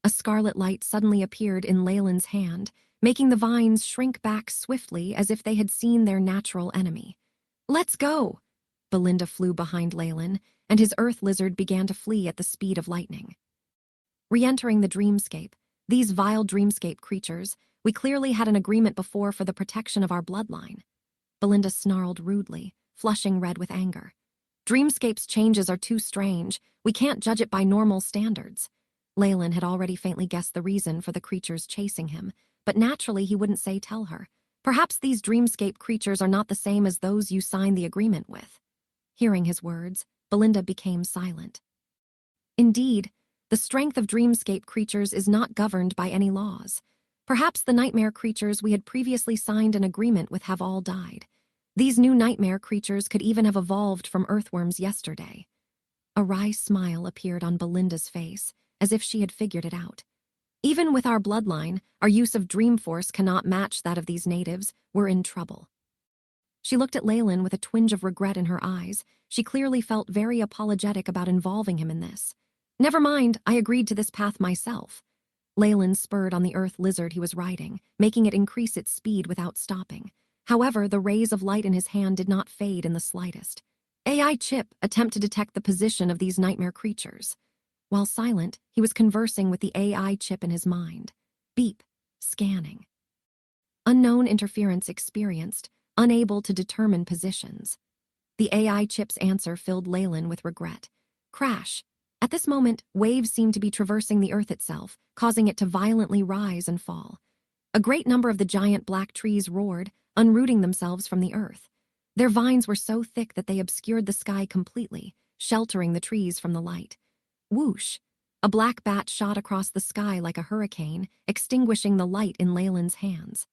A scarlet light suddenly appeared in Leyland's hand, making the vines shrink back swiftly as if they had seen their natural enemy. Let's go! Belinda flew behind Leyland, and his earth lizard began to flee at the speed of lightning. Re-entering the dreamscape, these vile dreamscape creatures, we clearly had an agreement before for the protection of our bloodline. Belinda snarled rudely, flushing red with anger. Dreamscape's changes are too strange. We can't judge it by normal standards. Leyland had already faintly guessed the reason for the creatures chasing him, but naturally he wouldn't tell her. Perhaps these dreamscape creatures are not the same as those you signed the agreement with. Hearing his words, Belinda became silent. Indeed, the strength of dreamscape creatures is not governed by any laws. Perhaps the nightmare creatures we had previously signed an agreement with have all died. These new nightmare creatures could even have evolved from earthworms yesterday. A wry smile appeared on Belinda's face, as if she had figured it out. Even with our bloodline, our use of Dreamforce cannot match that of these natives. We're in trouble. She looked at Leyland with a twinge of regret in her eyes. She clearly felt very apologetic about involving him in this. Never mind, I agreed to this path myself. Leyland spurred on the earth lizard he was riding, making it increase its speed without stopping. However, the rays of light in his hand did not fade in the slightest. AI Chip, attempt to detect the position of these nightmare creatures. While silent, he was conversing with the AI chip in his mind. Beep. Scanning. Unknown interference experienced, unable to determine positions. The AI chip's answer filled Leyland with regret. Crash. At this moment, waves seemed to be traversing the earth itself, causing it to violently rise and fall. A great number of the giant black trees roared, unrooting themselves from the earth. Their vines were so thick that they obscured the sky completely, sheltering the trees from the light. Whoosh! A black bat shot across the sky like a hurricane, extinguishing the light in Leyland's hands.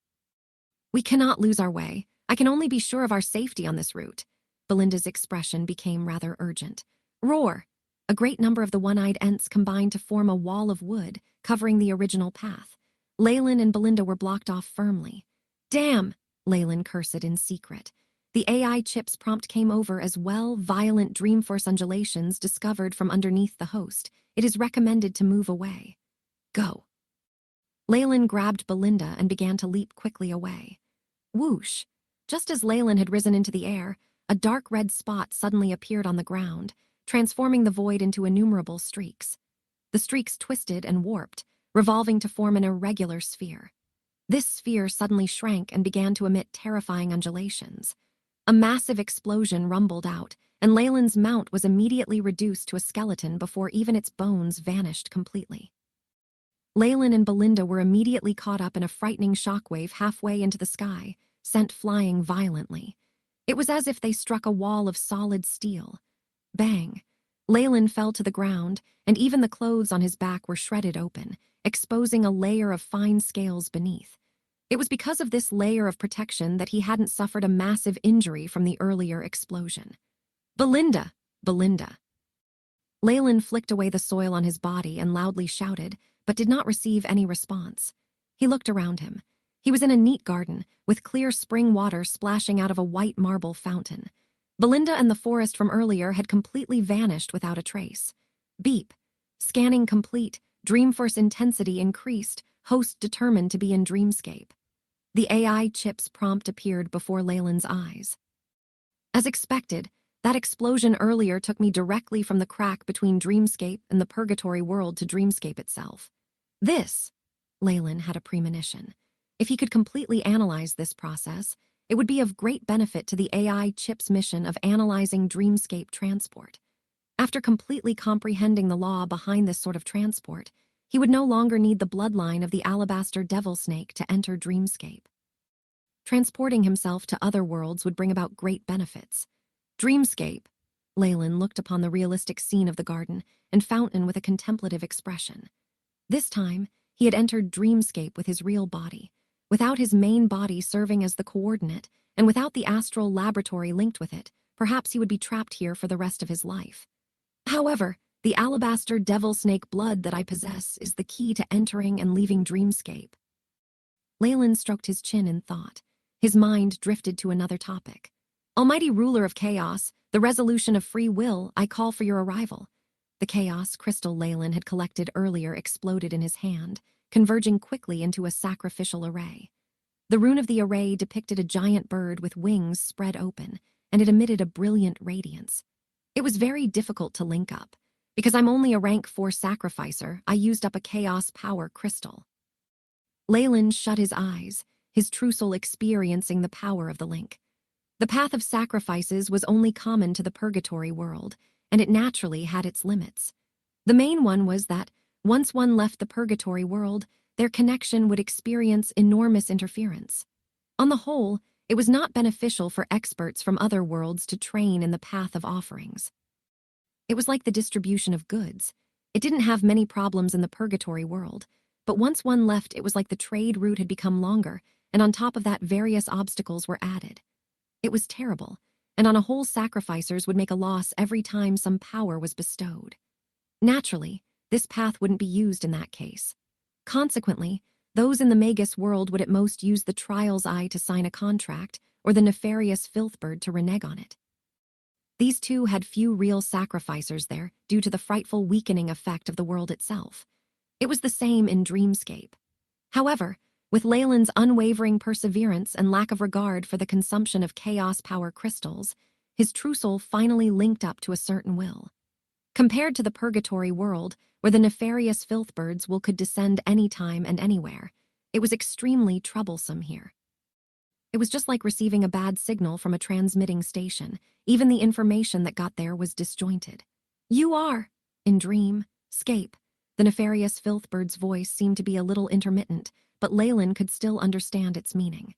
We cannot lose our way. I can only be sure of our safety on this route. Belinda's expression became rather urgent. Roar! A great number of the one-eyed Ents combined to form a wall of wood, covering the original path. Leyland and Belinda were blocked off firmly. Damn! Leyland cursed in secret. The AI chip's prompt came over as well. Violent Dreamforce undulations discovered from underneath the host. It is recommended to move away. Go. Leyland grabbed Belinda and began to leap quickly away. Whoosh! Just as Leyland had risen into the air, a dark red spot suddenly appeared on the ground, transforming the void into innumerable streaks. The streaks twisted and warped, revolving to form an irregular sphere. This sphere suddenly shrank and began to emit terrifying undulations. A massive explosion rumbled out, and Leyland's mount was immediately reduced to a skeleton before even its bones vanished completely. Leyland and Belinda were immediately caught up in a frightening shockwave halfway into the sky, sent flying violently. It was as if they struck a wall of solid steel. Bang! Leyland fell to the ground, and even the clothes on his back were shredded open, exposing a layer of fine scales beneath. It was because of this layer of protection that he hadn't suffered a massive injury from the earlier explosion. Belinda! Belinda! Leyland flicked away the soil on his body and loudly shouted, but did not receive any response. He looked around him. He was in a neat garden, with clear spring water splashing out of a white marble fountain. Belinda and the forest from earlier had completely vanished without a trace. Beep. Scanning complete, Dreamforce intensity increased, host determined to be in Dreamscape. The AI chip's prompt appeared before Leyland's eyes. As expected, that explosion earlier took me directly from the crack between Dreamscape and the Purgatory world to Dreamscape itself. Leyland had a premonition. If he could completely analyze this process, it would be of great benefit to the AI chip's mission of analyzing Dreamscape transport. After completely comprehending the law behind this sort of transport, he would no longer need the bloodline of the alabaster devil snake to enter Dreamscape. Transporting himself to other worlds would bring about great benefits. Dreamscape. Leyland looked upon the realistic scene of the garden and fountain with a contemplative expression. This time, he had entered Dreamscape with his real body, without his main body serving as the coordinate, and without the astral laboratory linked with it. Perhaps he would be trapped here for the rest of his life. However, the alabaster devil snake blood that I possess is the key to entering and leaving Dreamscape. Leyland stroked his chin in thought. His mind drifted to another topic. Almighty ruler of chaos, the resolution of free will, I call for your arrival. The chaos crystal Leyland had collected earlier exploded in his hand, converging quickly into a sacrificial array. The rune of the array depicted a giant bird with wings spread open, and it emitted a brilliant radiance. It was very difficult to link up. Because I'm only a rank 4 sacrificer, I used up a chaos power crystal. Leyland shut his eyes, his true soul experiencing the power of the link. The path of sacrifices was only common to the purgatory world, and it naturally had its limits. The main one was that, once one left the purgatory world, their connection would experience enormous interference. On the whole, it was not beneficial for experts from other worlds to train in the path of offerings. It was like the distribution of goods. It didn't have many problems in the purgatory world, but once one left, it was like the trade route had become longer, and on top of that, various obstacles were added. It was terrible, and on a whole, sacrificers would make a loss every time some power was bestowed. Naturally, this path wouldn't be used in that case. Consequently, those in the Magus world would at most use the Trial's Eye to sign a contract, or the nefarious Filthbird to renege on it. These two had few real sacrificers there due to the frightful weakening effect of the world itself. It was the same in Dreamscape. However, with Leyland's unwavering perseverance and lack of regard for the consumption of chaos power crystals, his true soul finally linked up to a certain will. Compared to the purgatory world, where the nefarious Filthbirds could descend anytime and anywhere, it was extremely troublesome here. It was just like receiving a bad signal from a transmitting station. Even the information that got there was disjointed. You are, in Dreamscape. The nefarious Filthbird's voice seemed to be a little intermittent, but Leyland could still understand its meaning.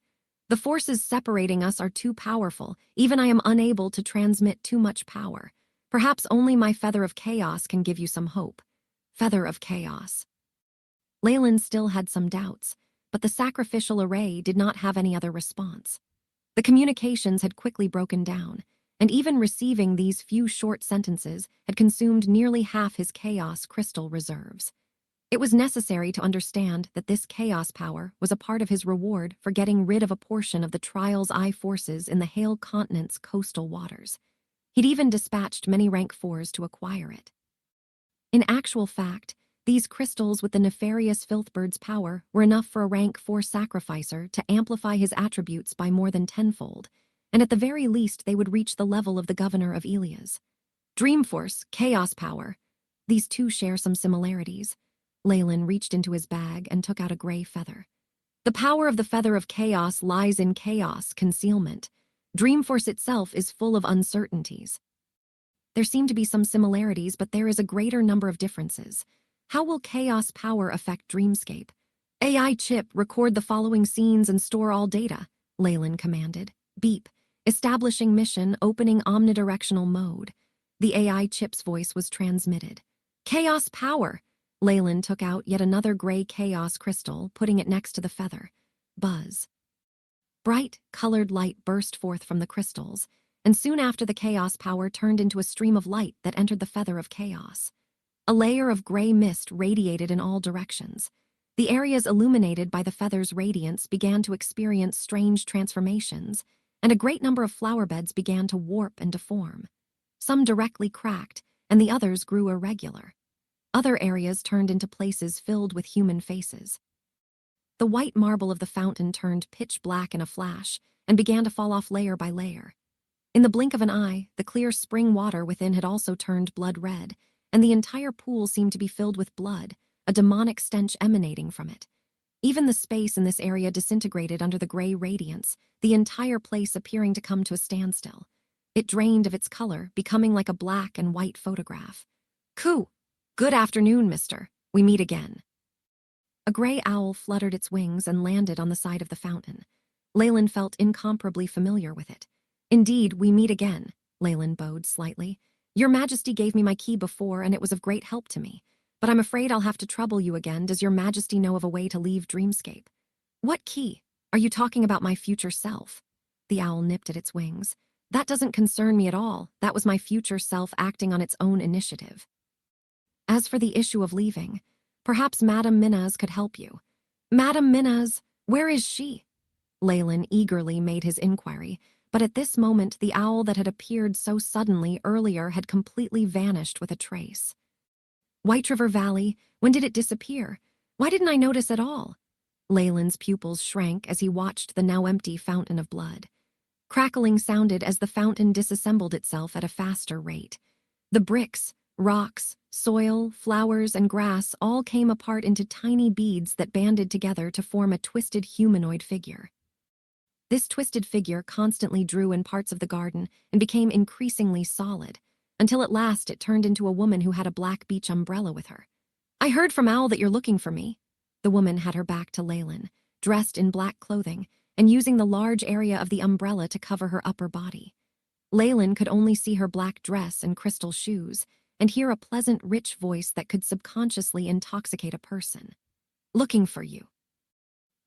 The forces separating us are too powerful. Even I am unable to transmit too much power. Perhaps only my feather of chaos can give you some hope. Feather of chaos. Leyland still had some doubts, but the sacrificial array did not have any other response. The communications had quickly broken down, and even receiving these few short sentences had consumed nearly half his chaos crystal reserves. It was necessary to understand that this chaos power was a part of his reward for getting rid of a portion of the Trial's Eye forces in the Hale Continent's coastal waters. He'd even dispatched many rank 4s to acquire it. In actual fact, these crystals with the nefarious Filthbird's power were enough for a rank 4 sacrificer to amplify his attributes by more than tenfold, and at the very least they would reach the level of the governor of Elias. Dreamforce, chaos power. These two share some similarities. Leyland reached into his bag and took out a gray feather. The power of the feather of chaos lies in chaos, concealment. Dreamforce itself is full of uncertainties. There seem to be some similarities, but there is a greater number of differences. How will chaos power affect Dreamscape? AI chip, record the following scenes and store all data, Leyland commanded. Beep. Establishing mission, opening omnidirectional mode. The AI chip's voice was transmitted. Chaos power! Leyland took out yet another gray chaos crystal, putting it next to the feather. Buzz. Bright, colored light burst forth from the crystals, and soon after the chaos power turned into a stream of light that entered the feather of chaos. A layer of gray mist radiated in all directions. The areas illuminated by the feather's radiance began to experience strange transformations, and a great number of flower beds began to warp and deform. Some directly cracked, and the others grew irregular. Other areas turned into places filled with human faces. The white marble of the fountain turned pitch black in a flash and began to fall off layer by layer. In the blink of an eye, the clear spring water within had also turned blood red, and the entire pool seemed to be filled with blood, a demonic stench emanating from it. Even the space in this area disintegrated under the gray radiance, the entire place appearing to come to a standstill. It drained of its color, becoming like a black and white photograph. Coo! Good afternoon, mister. We meet again. A gray owl fluttered its wings and landed on the side of the fountain. Leyland felt incomparably familiar with it. Indeed, we meet again, Leyland bowed slightly. Your Majesty gave me my key before, and it was of great help to me. But I'm afraid I'll have to trouble you again. Does your Majesty know of a way to leave Dreamscape? What key? Are you talking about my future self? The owl nipped at its wings. That doesn't concern me at all. That was my future self acting on its own initiative. As for the issue of leaving, perhaps Madame Minaz could help you. Madame Minaz, where is she? Leyland eagerly made his inquiry, but at this moment the owl that had appeared so suddenly earlier had completely vanished with a trace. White River Valley, when did it disappear? Why didn't I notice at all? Leyland's pupils shrank as he watched the now empty fountain of blood. Crackling sounded as the fountain disassembled itself at a faster rate. The bricks, rocks, soil, flowers, and grass all came apart into tiny beads that banded together to form a twisted humanoid figure. This twisted figure constantly drew in parts of the garden and became increasingly solid, until at last it turned into a woman who had a black beach umbrella with her. I heard from Owl that you're looking for me. The woman had her back to Leyland, dressed in black clothing, and using the large area of the umbrella to cover her upper body. Leyland could only see her black dress and crystal shoes, and hear a pleasant, rich voice that could subconsciously intoxicate a person. Looking for you.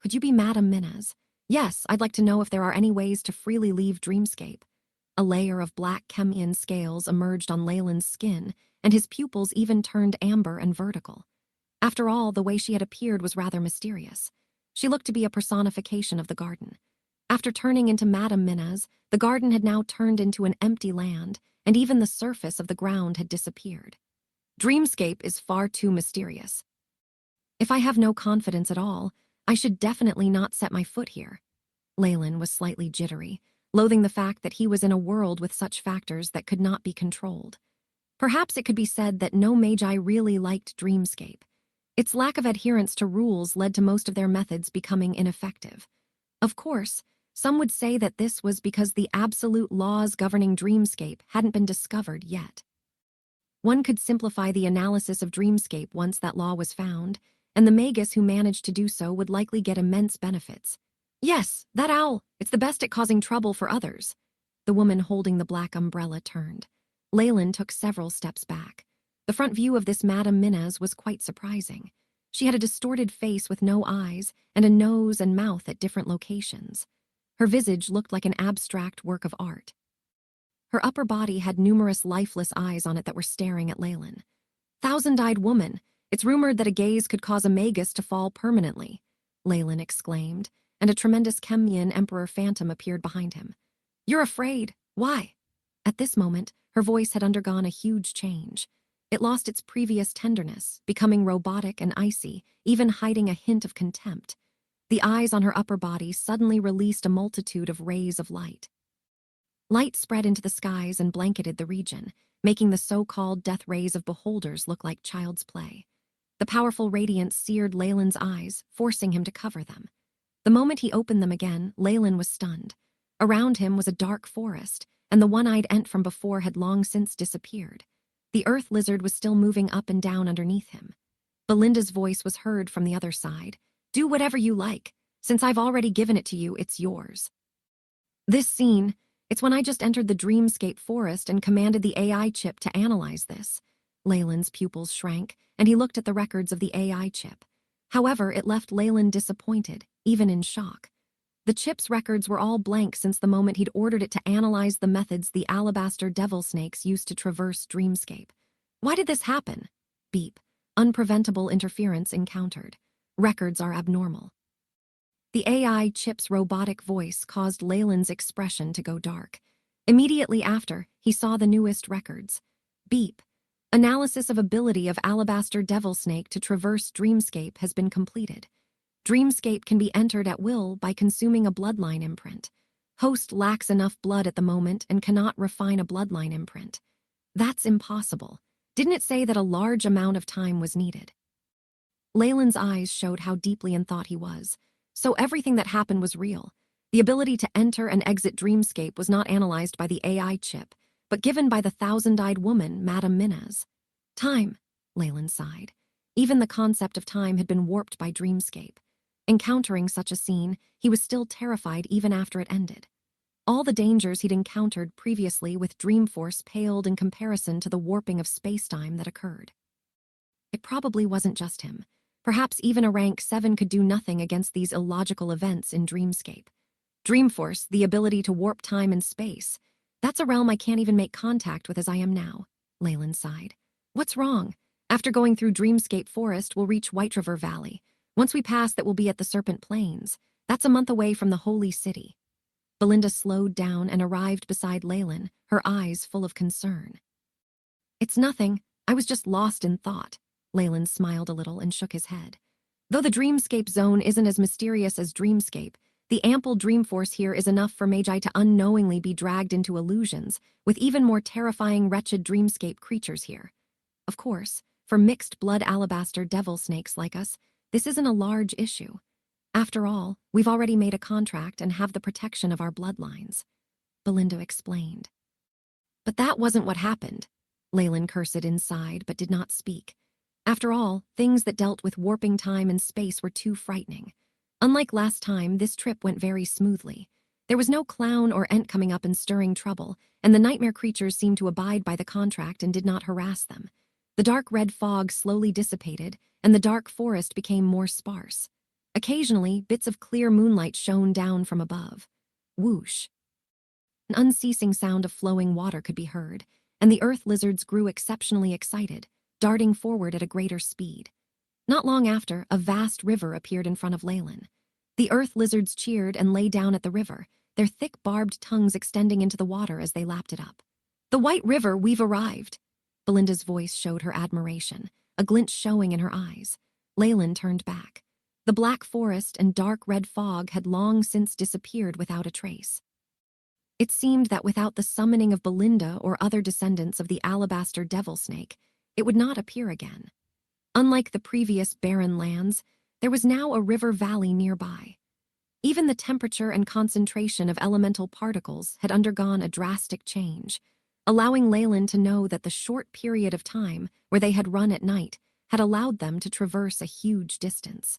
Could you be Madame Minaz? Yes, I'd like to know if there are any ways to freely leave Dreamscape. A layer of black chemian scales emerged on Leyland's skin, and his pupils even turned amber and vertical. After all, the way she had appeared was rather mysterious. She looked to be a personification of the garden. After turning into Madame Minaz, the garden had now turned into an empty land, and even the surface of the ground had disappeared. Dreamscape is far too mysterious. If I have no confidence at all, I should definitely not set my foot here. Leyland was slightly jittery, loathing the fact that he was in a world with such factors that could not be controlled. Perhaps it could be said that no magi really liked Dreamscape. Its lack of adherence to rules led to most of their methods becoming ineffective. Of course, some would say that this was because the absolute laws governing Dreamscape hadn't been discovered yet. One could simplify the analysis of Dreamscape once that law was found, and the Magus who managed to do so would likely get immense benefits. Yes, that owl, it's the best at causing trouble for others. The woman holding the black umbrella turned. Leyland took several steps back. The front view of this Madame Minaz was quite surprising. She had a distorted face with no eyes and a nose and mouth at different locations. Her visage looked like an abstract work of art. Her upper body had numerous lifeless eyes on it that were staring at Leyland. Thousand-eyed woman, it's rumored that a gaze could cause a Magus to fall permanently, Leyland exclaimed, and a tremendous Chemian Emperor Phantom appeared behind him. You're afraid? Why? At this moment, her voice had undergone a huge change. It lost its previous tenderness, becoming robotic and icy, even hiding a hint of contempt. The eyes on her upper body suddenly released a multitude of rays of light. Light spread into the skies and blanketed the region, making the so-called death rays of beholders look like child's play. The powerful radiance seared Leyland's eyes, forcing him to cover them. The moment he opened them again, Leyland was stunned. Around him was a dark forest, and the one-eyed ent from before had long since disappeared. The earth lizard was still moving up and down underneath him. Belinda's voice was heard from the other side. "Do whatever you like. Since I've already given it to you, it's yours." This scene, it's when I just entered the dreamscape forest and commanded the AI chip to analyze this. Leyland's pupils shrank, and he looked at the records of the AI chip. However, it left Leyland disappointed, even in shock. The chip's records were all blank since the moment he'd ordered it to analyze the methods the alabaster devil snakes used to traverse dreamscape. Why did this happen? Beep. Unpreventable interference encountered. Records are abnormal. The AI chip's robotic voice caused Leyland's expression to go dark. Immediately after, he saw the newest records. Beep. Analysis of ability of alabaster devil snake to traverse dreamscape has been completed. Dreamscape can be entered at will by consuming a bloodline imprint. Host lacks enough blood at the moment and cannot refine a bloodline imprint. That's impossible. Didn't it say that a large amount of time was needed? Leyland's eyes showed how deeply in thought he was. So everything that happened was real. The ability to enter and exit dreamscape was not analyzed by the AI chip, but given by the thousand-eyed woman, Madame Minez. Time, Leyland sighed. Even the concept of time had been warped by dreamscape. Encountering such a scene, he was still terrified even after it ended. All the dangers he'd encountered previously with Dreamforce paled in comparison to the warping of space-time that occurred. It probably wasn't just him. Perhaps even a rank 7 could do nothing against these illogical events in Dreamscape. Dreamforce, the ability to warp time and space. That's a realm I can't even make contact with as I am now, Leyland sighed. What's wrong? After going through Dreamscape Forest, we'll reach White River Valley. Once we pass that, we'll be at the Serpent Plains. That's a month away from the Holy City. Belinda slowed down and arrived beside Leyland, her eyes full of concern. It's nothing. I was just lost in thought. Leyland smiled a little and shook his head. Though the Dreamscape zone isn't as mysterious as Dreamscape, the ample Dreamforce here is enough for Magi to unknowingly be dragged into illusions, with even more terrifying, wretched Dreamscape creatures here. Of course, for mixed-blood alabaster devil snakes like us, this isn't a large issue. After all, we've already made a contract and have the protection of our bloodlines, Belinda explained. But that wasn't what happened. Leyland cursed inside but did not speak. After all, things that dealt with warping time and space were too frightening. Unlike last time, this trip went very smoothly. There was no clown or ent coming up and stirring trouble, and the nightmare creatures seemed to abide by the contract and did not harass them. The dark red fog slowly dissipated, and the dark forest became more sparse. Occasionally, bits of clear moonlight shone down from above. Whoosh. An unceasing sound of flowing water could be heard, and the earth lizards grew exceptionally excited, darting forward at a greater speed. Not long after, a vast river appeared in front of Leyland. The earth lizards cheered and lay down at the river, their thick barbed tongues extending into the water as they lapped it up. "The White River, we've arrived!" Belinda's voice showed her admiration, a glint showing in her eyes. Leyland turned back. The black forest and dark red fog had long since disappeared without a trace. It seemed that without the summoning of Belinda or other descendants of the alabaster devil snake, it would not appear again. Unlike the previous barren lands, there was now a river valley nearby. Even the temperature and concentration of elemental particles had undergone a drastic change, allowing Leyland to know that the short period of time where they had run at night had allowed them to traverse a huge distance.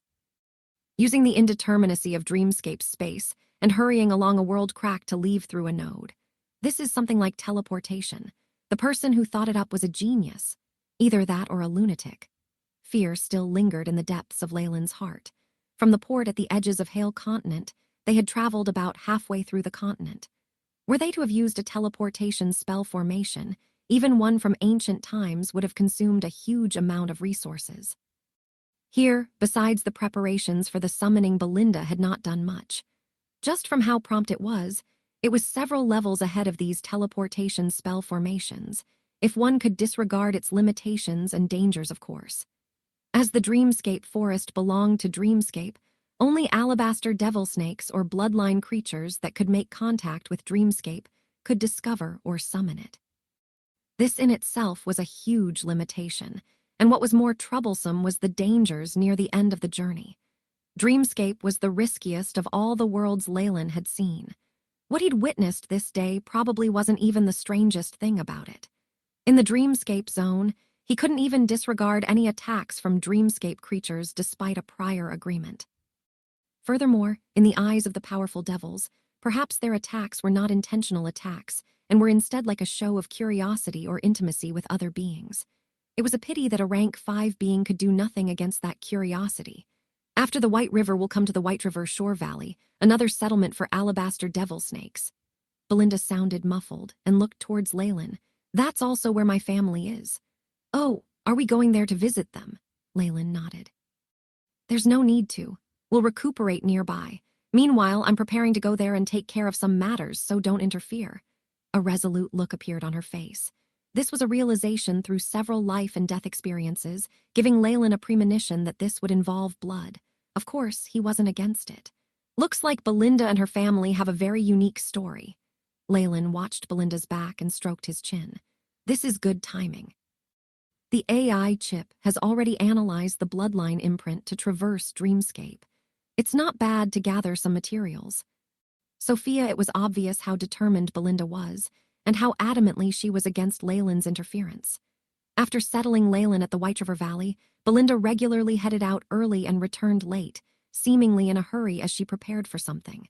Using the indeterminacy of dreamscape space and hurrying along a world crack to leave through a node. This is something like teleportation. The person who thought it up was a genius. Either that or a lunatic. Fear still lingered in the depths of Leyland's heart. From the port at the edges of Hale Continent, they had traveled about halfway through the continent. Were they to have used a teleportation spell formation, even one from ancient times would have consumed a huge amount of resources. Here, besides the preparations for the summoning, Belinda had not done much. Just from how prompt it was several levels ahead of these teleportation spell formations, if one could disregard its limitations and dangers, of course. As the Dreamscape forest belonged to Dreamscape, only alabaster devil snakes or bloodline creatures that could make contact with Dreamscape could discover or summon it. This in itself was a huge limitation, and what was more troublesome was the dangers near the end of the journey. Dreamscape was the riskiest of all the worlds Leyland had seen. What he'd witnessed this day probably wasn't even the strangest thing about it. In the dreamscape zone, he couldn't even disregard any attacks from dreamscape creatures despite a prior agreement. Furthermore, in the eyes of the powerful devils, perhaps their attacks were not intentional attacks and were instead like a show of curiosity or intimacy with other beings. It was a pity that a rank 5 being could do nothing against that curiosity. After the White River, we'll come to the White River Shore Valley, another settlement for alabaster devil snakes. Belinda sounded muffled and looked towards Leyland. That's also where my family is. Oh, are we going there to visit them? Leyland nodded. There's no need to. We'll recuperate nearby. Meanwhile, I'm preparing to go there and take care of some matters, so don't interfere. A resolute look appeared on her face. This was a realization through several life and death experiences, giving Leyland a premonition that this would involve blood. Of course, he wasn't against it. Looks like Belinda and her family have a very unique story. Leyland watched Belinda's back and stroked his chin. This is good timing. The AI chip has already analyzed the bloodline imprint to traverse Dreamscape. It's not bad to gather some materials. Sophia, it was obvious how determined Belinda was, and how adamantly she was against Leyland's interference. After settling Leyland at the White River Valley, Belinda regularly headed out early and returned late, seemingly in a hurry as she prepared for something.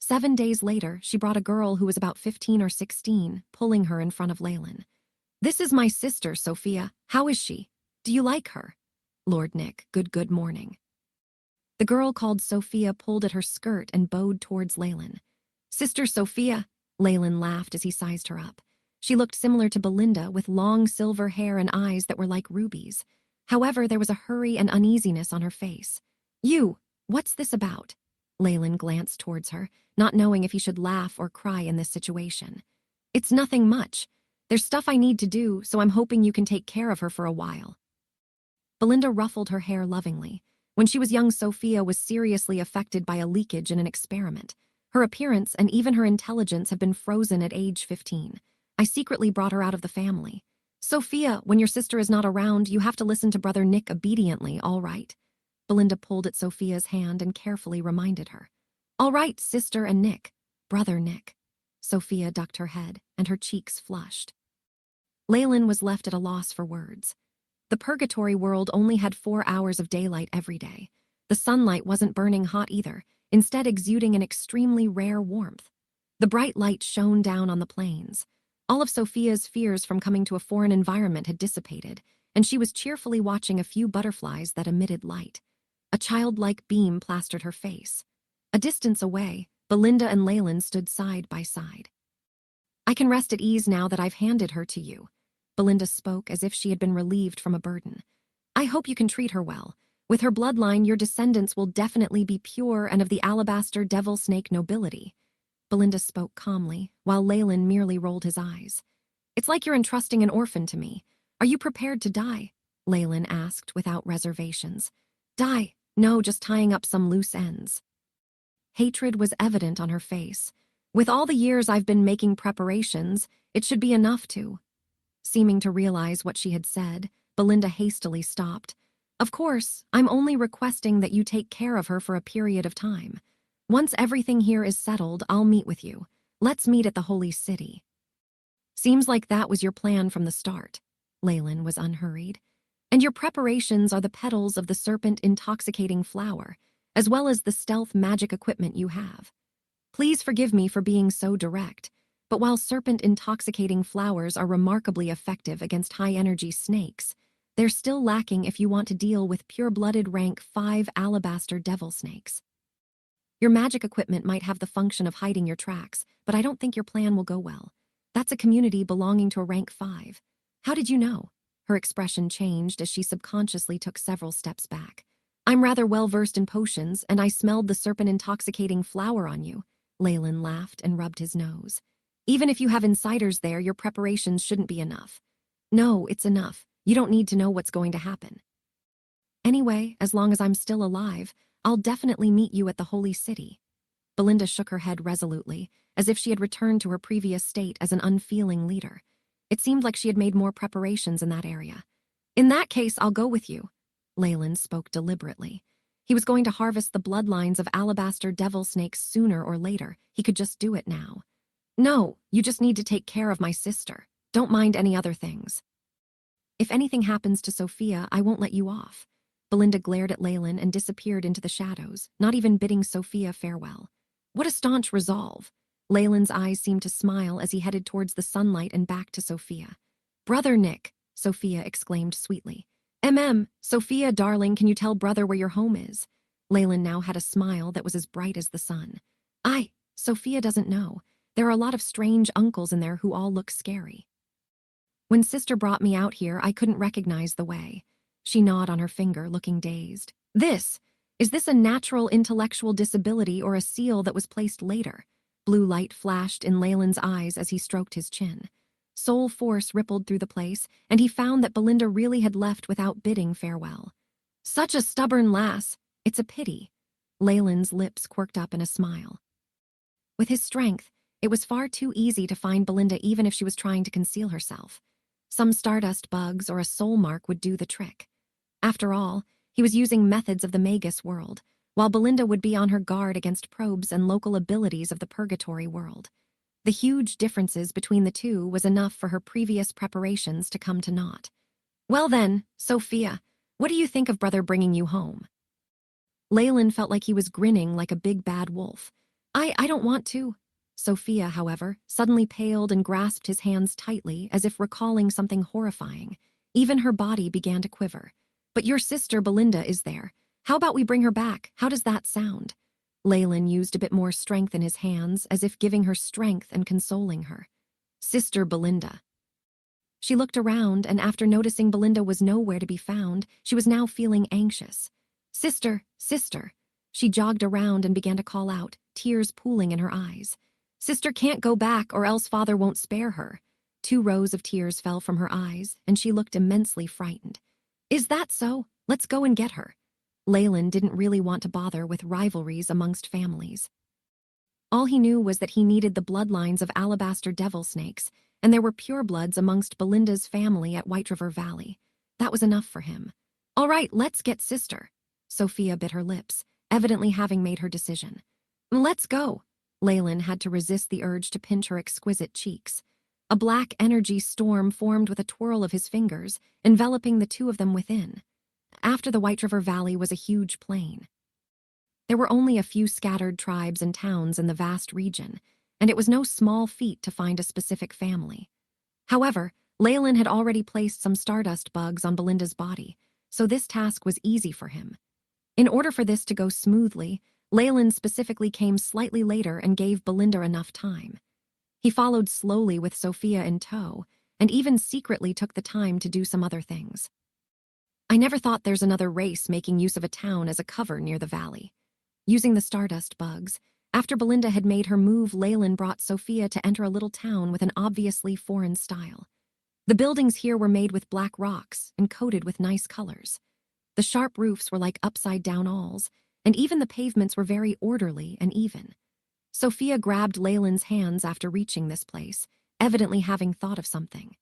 7 days later, she brought a girl who was about 15 or 16, pulling her in front of Leyland. This is my sister, Sophia. How is she? Do you like her? Lord Nick, good morning. The girl called Sophia pulled at her skirt and bowed towards Leyland. Sister Sophia, Leyland laughed as he sized her up. She looked similar to Belinda, with long silver hair and eyes that were like rubies. However, there was a hurry and uneasiness on her face. What's this about? Leyland glanced towards her, not knowing if he should laugh or cry in this situation. It's nothing much. There's stuff I need to do, so I'm hoping you can take care of her for a while. Belinda ruffled her hair lovingly. When she was young, Sophia was seriously affected by a leakage in an experiment. Her appearance and even her intelligence have been frozen at age 15. I secretly brought her out of the family. Sophia, when your sister is not around, you have to listen to Brother Nick obediently, all right? Belinda pulled at Sophia's hand and carefully reminded her. All right, sister and Nick. Brother Nick. Sophia ducked her head, and her cheeks flushed. Leyland was left at a loss for words. The purgatory world only had 4 hours of daylight every day. The sunlight wasn't burning hot either, instead exuding an extremely rare warmth. The bright light shone down on the plains. All of Sophia's fears from coming to a foreign environment had dissipated, and she was cheerfully watching a few butterflies that emitted light. A childlike beam plastered her face. A distance away, Belinda and Leyland stood side by side. I can rest at ease now that I've handed her to you. Belinda spoke as if she had been relieved from a burden. I hope you can treat her well. With her bloodline, your descendants will definitely be pure and of the alabaster devil snake nobility. Belinda spoke calmly, while Leyland merely rolled his eyes. It's like you're entrusting an orphan to me. Are you prepared to die? Leyland asked without reservations. Die? No, just tying up some loose ends. Hatred was evident on her face. With all the years I've been making preparations, it should be enough to. Seeming to realize what she had said, Belinda hastily stopped. Of course, I'm only requesting that you take care of her for a period of time. Once everything here is settled, I'll meet with you. Let's meet at the Holy City. Seems like that was your plan from the start. Leyland was unhurried. And your preparations are the petals of the serpent intoxicating flower, as well as the stealth magic equipment you have. Please forgive me for being so direct, but while serpent intoxicating flowers are remarkably effective against high-energy snakes, they're still lacking if you want to deal with pure-blooded rank 5 alabaster devil snakes. Your magic equipment might have the function of hiding your tracks, but I don't think your plan will go well. That's a community belonging to a rank 5. How did you know? Her expression changed as she subconsciously took several steps back. I'm rather well-versed in potions, and I smelled the serpent intoxicating flower on you. Leyland laughed and rubbed his nose. Even if you have insiders there, your preparations shouldn't be enough. No, it's enough. You don't need to know what's going to happen. Anyway, as long as I'm still alive, I'll definitely meet you at the Holy City. Belinda shook her head resolutely, as if she had returned to her previous state as an unfeeling leader. It seemed like she had made more preparations in that area. In that case, I'll go with you. Leyland spoke deliberately. He was going to harvest the bloodlines of alabaster devil snakes sooner or later. He could just do it now. No, you just need to take care of my sister. Don't mind any other things. If anything happens to Sophia, I won't let you off. Belinda glared at Leyland and disappeared into the shadows, not even bidding Sophia farewell. What a staunch resolve. Leyland's eyes seemed to smile as he headed towards the sunlight and back to Sophia. Brother Nick, Sophia exclaimed sweetly. Sophia, darling, can you tell brother where your home is? Leyland now had a smile that was as bright as the sun. Sophia doesn't know. There are a lot of strange uncles in there who all look scary. When sister brought me out here, I couldn't recognize the way. She gnawed on her finger, looking dazed. Is this a natural intellectual disability or a seal that was placed later? Blue light flashed in Leyland's eyes as he stroked his chin. Soul force rippled through the place, and he found that Belinda really had left without bidding farewell. Such a stubborn lass. It's a pity. Leyland's lips quirked up in a smile. With his strength, it was far too easy to find Belinda even if she was trying to conceal herself. Some stardust bugs or a soul mark would do the trick. After all, he was using methods of the Magus world, while Belinda would be on her guard against probes and local abilities of the purgatory world. The huge differences between the two was enough for her previous preparations to come to naught. Well then, Sophia, what do you think of brother bringing you home? Leyland felt like he was grinning like a big bad wolf. I don't want to. Sophia, however, suddenly paled and grasped his hands tightly as if recalling something horrifying. Even her body began to quiver. But your sister Belinda is there. How about we bring her back? How does that sound? Leyland used a bit more strength in his hands, as if giving her strength and consoling her. Sister Belinda. She looked around, and after noticing Belinda was nowhere to be found, she was now feeling anxious. Sister, sister. She jogged around and began to call out, tears pooling in her eyes. Sister can't go back or else father won't spare her. 2 rows of tears fell from her eyes, and she looked immensely frightened. Is that so? Let's go and get her. Leyland didn't really want to bother with rivalries amongst families. All he knew was that he needed the bloodlines of alabaster devil snakes, and there were purebloods amongst Belinda's family at White River Valley. That was enough for him. All right, let's get sister. Sophia bit her lips, evidently having made her decision. Let's go. Leyland had to resist the urge to pinch her exquisite cheeks. A black energy storm formed with a twirl of his fingers, enveloping the 2 of them within. After the White River Valley was a huge plain. There were only a few scattered tribes and towns in the vast region, and it was no small feat to find a specific family. However, Leyland had already placed some stardust bugs on Belinda's body, so this task was easy for him. In order for this to go smoothly, Leyland specifically came slightly later and gave Belinda enough time. He followed slowly with Sophia in tow, and even secretly took the time to do some other things. I never thought there's another race making use of a town as a cover near the valley. Using the stardust bugs, after Belinda had made her move, Leyland brought Sophia to enter a little town with an obviously foreign style. The buildings here were made with black rocks and coated with nice colors. The sharp roofs were like upside-down awls, and even the pavements were very orderly and even. Sophia grabbed Leyland's hands after reaching this place, evidently having thought of something.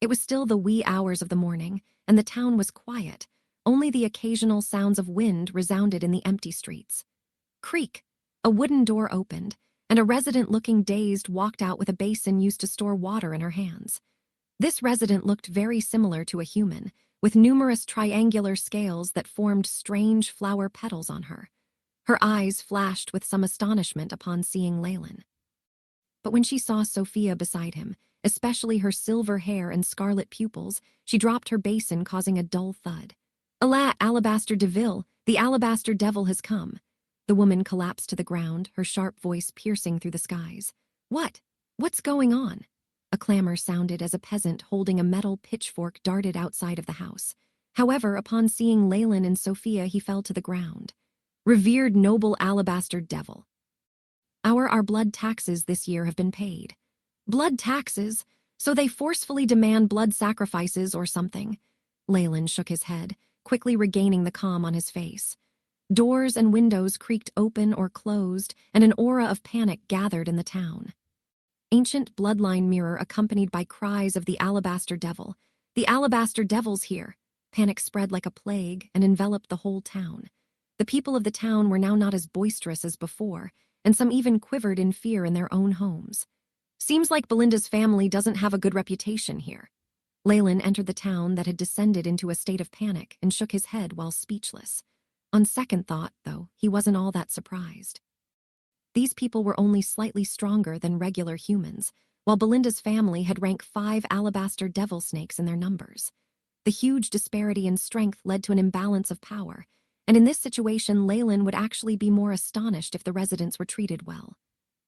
It was still the wee hours of the morning, and the town was quiet. Only the occasional sounds of wind resounded in the empty streets. Creak! A wooden door opened, and a resident looking dazed walked out with a basin used to store water in her hands. This resident looked very similar to a human, with numerous triangular scales that formed strange flower petals on her. Her eyes flashed with some astonishment upon seeing Leyland. But when she saw Sophia beside him, especially her silver hair and scarlet pupils, she dropped her basin, causing a dull thud. Alabaster Devil, the alabaster devil has come. The woman collapsed to the ground, her sharp voice piercing through the skies. What's going on? A clamor sounded as a peasant holding a metal pitchfork darted outside of the house. However, upon seeing Leyland and Sophia, he fell to the ground. Revered noble alabaster devil. Our blood taxes this year have been paid. Blood taxes? So they forcefully demand blood sacrifices or something? Leyland shook his head, quickly regaining the calm on his face. Doors and windows creaked open or closed, and an aura of panic gathered in the town. Ancient bloodline mirror accompanied by cries of the alabaster devil. The alabaster devil's here. Panic spread like a plague and enveloped the whole town. The people of the town were now not as boisterous as before, and some even quivered in fear in their own homes. Seems like Belinda's family doesn't have a good reputation here. Leyland entered the town that had descended into a state of panic and shook his head while speechless. On second thought, though, he wasn't all that surprised. These people were only slightly stronger than regular humans, while Belinda's family had ranked 5 alabaster devil snakes in their numbers. The huge disparity in strength led to an imbalance of power, and in this situation, Leyland would actually be more astonished if the residents were treated well.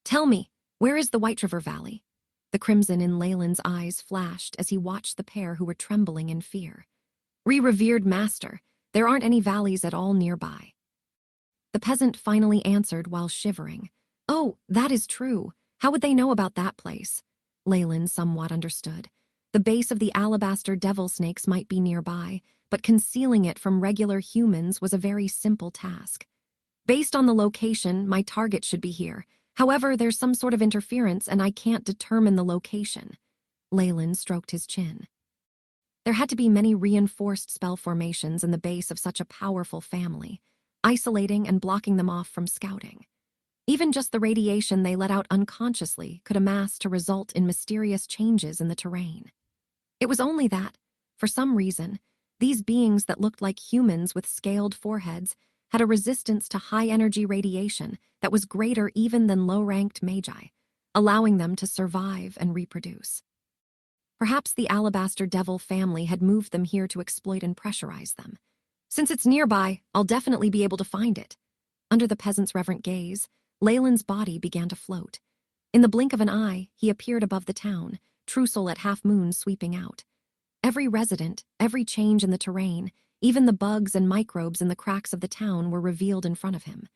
"Tell me, where is the White River Valley?" The crimson in Leyland's eyes flashed as he watched the pair who were trembling in fear. "Revered master, there aren't any valleys at all nearby." The peasant finally answered while shivering. "Oh, that is true. How would they know about that place?" Leyland somewhat understood. The base of the alabaster devil snakes might be nearby, but concealing it from regular humans was a very simple task. "Based on the location, my target should be here. However, there's some sort of interference and I can't determine the location." Leyland stroked his chin. There had to be many reinforced spell formations in the base of such a powerful family, isolating and blocking them off from scouting. Even just the radiation they let out unconsciously could amass to result in mysterious changes in the terrain. It was only that, for some reason, these beings that looked like humans with scaled foreheads had a resistance to high-energy radiation that was greater even than low-ranked magi, allowing them to survive and reproduce. Perhaps the alabaster devil family had moved them here to exploit and pressurize them. "Since it's nearby, I'll definitely be able to find it." Under the peasant's reverent gaze, Leyland's body began to float. In the blink of an eye, he appeared above the town, Trussel at half-moon sweeping out. Every resident, every change in the terrain, even the bugs and microbes in the cracks of the town were revealed in front of him.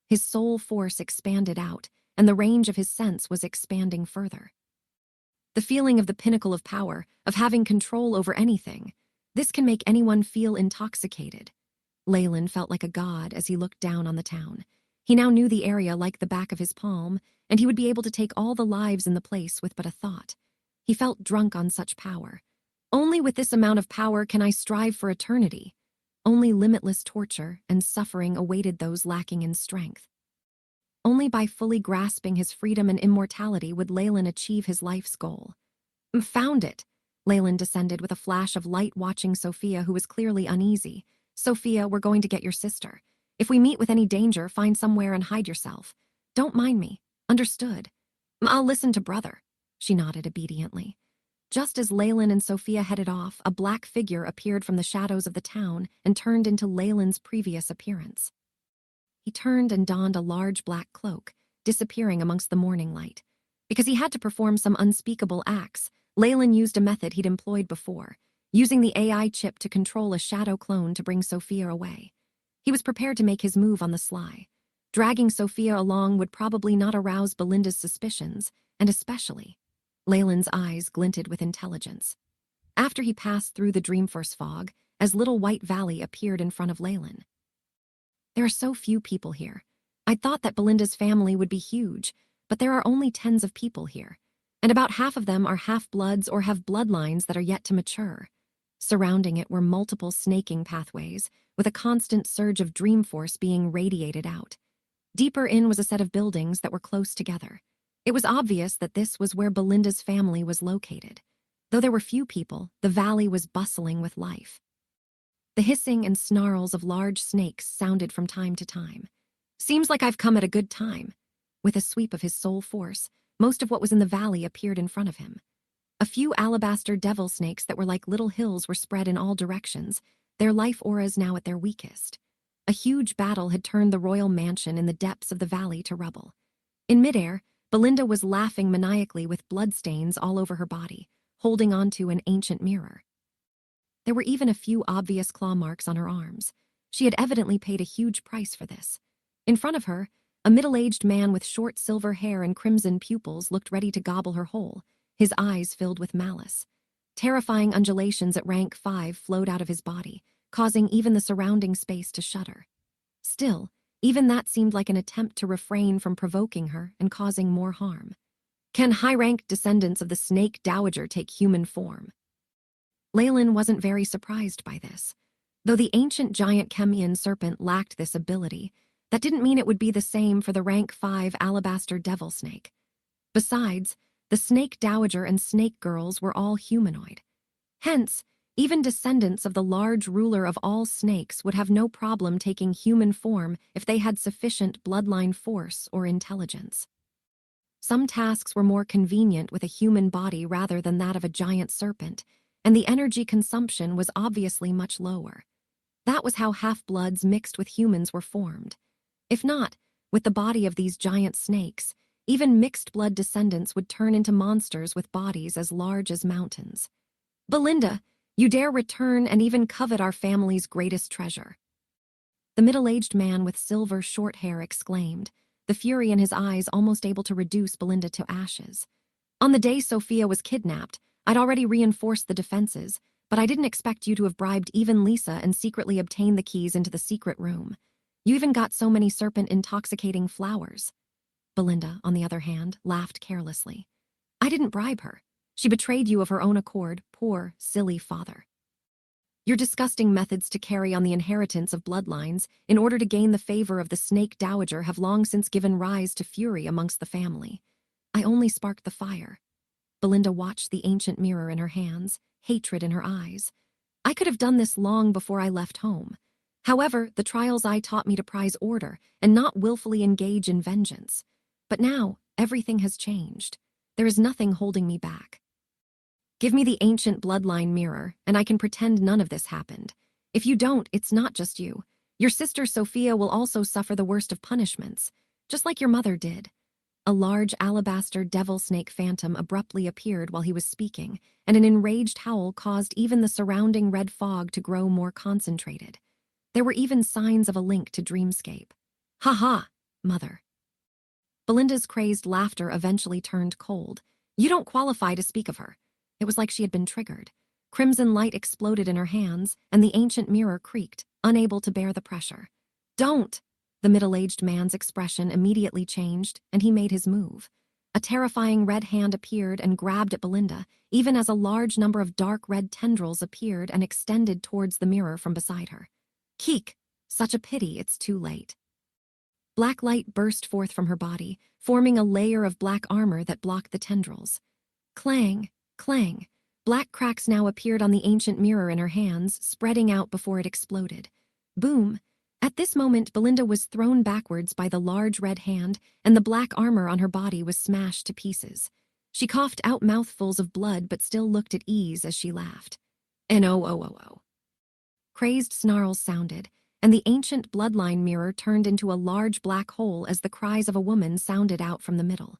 His soul force expanded out, and the range of his sense was expanding further. The feeling of the pinnacle of power, of having control over anything, this can make anyone feel intoxicated. Leyland felt like a god as he looked down on the town. He now knew the area like the back of his palm, and he would be able to take all the lives in the place with but a thought. He felt drunk on such power. "Only with this amount of power can I strive for eternity." Only limitless torture and suffering awaited those lacking in strength. Only by fully grasping his freedom and immortality would Leyland achieve his life's goal. "Found it." Leyland descended with a flash of light, watching Sophia, who was clearly uneasy. "Sophia, we're going to get your sister. If we meet with any danger, find somewhere and hide yourself. Don't mind me. Understood?" "I'll listen to brother." She nodded obediently. Just as Leyland and Sophia headed off, a black figure appeared from the shadows of the town and turned into Leyland's previous appearance. He turned and donned a large black cloak, disappearing amongst the morning light. Because he had to perform some unspeakable acts, Leyland used a method he'd employed before, using the AI chip to control a shadow clone to bring Sophia away. He was prepared to make his move on the sly. Dragging Sophia along would probably not arouse Belinda's suspicions, and especially, Leyland's eyes glinted with intelligence. After he passed through the Dreamforce fog, as Little White Valley appeared in front of Leyland. "There are so few people here. I'd thought that Belinda's family would be huge, but there are only tens of people here, and about half of them are half-bloods or have bloodlines that are yet to mature." Surrounding it were multiple snaking pathways, with a constant surge of Dreamforce being radiated out. Deeper in was a set of buildings that were close together. It was obvious that this was where Belinda's family was located. Though there were few people, the valley was bustling with life. The hissing and snarls of large snakes sounded from time to time. "Seems like I've come at a good time." With a sweep of his soul force, most of what was in the valley appeared in front of him. A few alabaster devil snakes that were like little hills were spread in all directions, their life auras now at their weakest. A huge battle had turned the royal mansion in the depths of the valley to rubble. In midair, Belinda was laughing maniacally with bloodstains all over her body, holding onto an ancient mirror. There were even a few obvious claw marks on her arms. She had evidently paid a huge price for this. In front of her, a middle-aged man with short silver hair and crimson pupils looked ready to gobble her whole, his eyes filled with malice. Terrifying undulations at rank 5 flowed out of his body, causing even the surrounding space to shudder. Still, even that seemed like an attempt to refrain from provoking her and causing more harm. "Can high-ranked descendants of the Snake Dowager take human form?" Leyland wasn't very surprised by this. Though the ancient giant Chemian serpent lacked this ability, That didn't mean it would be the same for the rank 5 alabaster devil snake. Besides, the snake dowager and snake girls were all humanoid. Hence, even descendants of the large ruler of all snakes would have no problem taking human form if they had sufficient bloodline force or intelligence. Some tasks were more convenient with a human body rather than that of a giant serpent, and the energy consumption was obviously much lower. That was how half-bloods mixed with humans were formed. If not, with the body of these giant snakes, even mixed-blood descendants would turn into monsters with bodies as large as mountains. Belinda, you dare return and even covet our family's greatest treasure. The middle-aged man with silver short hair exclaimed, the fury in his eyes almost able to reduce Belinda to ashes. On the day Sophia was kidnapped, I'd already reinforced the defenses, but I didn't expect you to have bribed even Lisa and secretly obtained the keys into the secret room. You even got so many serpent-intoxicating flowers. Belinda, on the other hand, laughed carelessly. I didn't bribe her. She betrayed you of her own accord, poor, silly father. Your disgusting methods to carry on the inheritance of bloodlines in order to gain the favor of the snake dowager have long since given rise to fury amongst the family. I only sparked the fire. Belinda watched the ancient mirror in her hands, hatred in her eyes. I could have done this long before I left home. However, the trials I taught me to prize order and not willfully engage in vengeance. But now, everything has changed. There is nothing holding me back. Give me the ancient bloodline mirror, and I can pretend none of this happened. If you don't, it's not just you. Your sister Sophia will also suffer the worst of punishments, just like your mother did. A large alabaster devil snake phantom abruptly appeared while he was speaking, and an enraged howl caused even the surrounding red fog to grow more concentrated. There were even signs of a link to Dreamscape. Ha ha, mother. Belinda's crazed laughter eventually turned cold. You don't qualify to speak of her. It was like she had been triggered. Crimson light exploded in her hands, and the ancient mirror creaked, unable to bear the pressure. Don't! The middle-aged man's expression immediately changed, and he made his move. A terrifying red hand appeared and grabbed at Belinda, even as a large number of dark red tendrils appeared and extended towards the mirror from beside her. Keek! Such a pity it's too late. Black light burst forth from her body, forming a layer of black armor that blocked the tendrils. Clang! Clang! Black cracks now appeared on the ancient mirror in her hands, spreading out before it exploded. Boom! At this moment, Belinda was thrown backwards by the large red hand, and the black armor on her body was smashed to pieces. She coughed out mouthfuls of blood but still looked at ease as she laughed. N-O-O-O-O. Crazed snarls sounded, and the ancient bloodline mirror turned into a large black hole as the cries of a woman sounded out from the middle.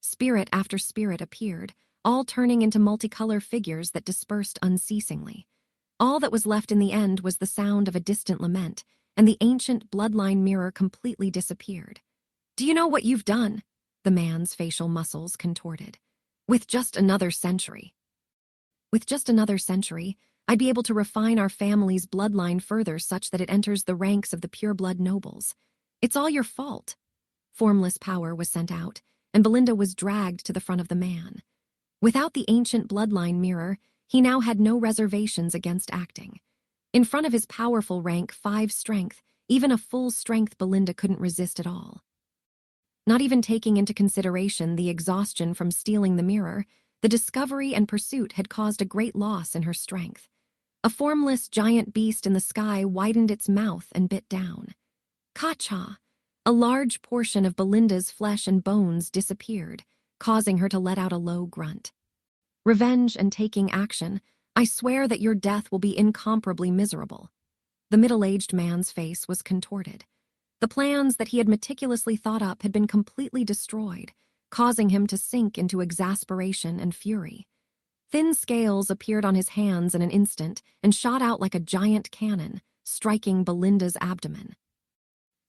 Spirit after spirit appeared, all turning into multicolor figures that dispersed unceasingly. All that was left in the end was the sound of a distant lament, and the ancient bloodline mirror completely disappeared. Do you know what you've done? The man's facial muscles contorted. With just another century. With just another century, I'd be able to refine our family's bloodline further such that it enters the ranks of the pureblood nobles. It's all your fault. Formless power was sent out, and Belinda was dragged to the front of the man. Without the ancient bloodline mirror, he now had no reservations against acting. In front of his powerful rank 5 strength, even a full strength Belinda couldn't resist at all. Not even taking into consideration the exhaustion from stealing the mirror, the discovery and pursuit had caused a great loss in her strength. A formless giant beast in the sky widened its mouth and bit down. Ka-cha! A large portion of Belinda's flesh and bones disappeared, causing her to let out a low grunt. Revenge and taking action, I swear that your death will be incomparably miserable. The middle-aged man's face was contorted. The plans that he had meticulously thought up had been completely destroyed, causing him to sink into exasperation and fury. Thin scales appeared on his hands in an instant and shot out like a giant cannon, striking Belinda's abdomen.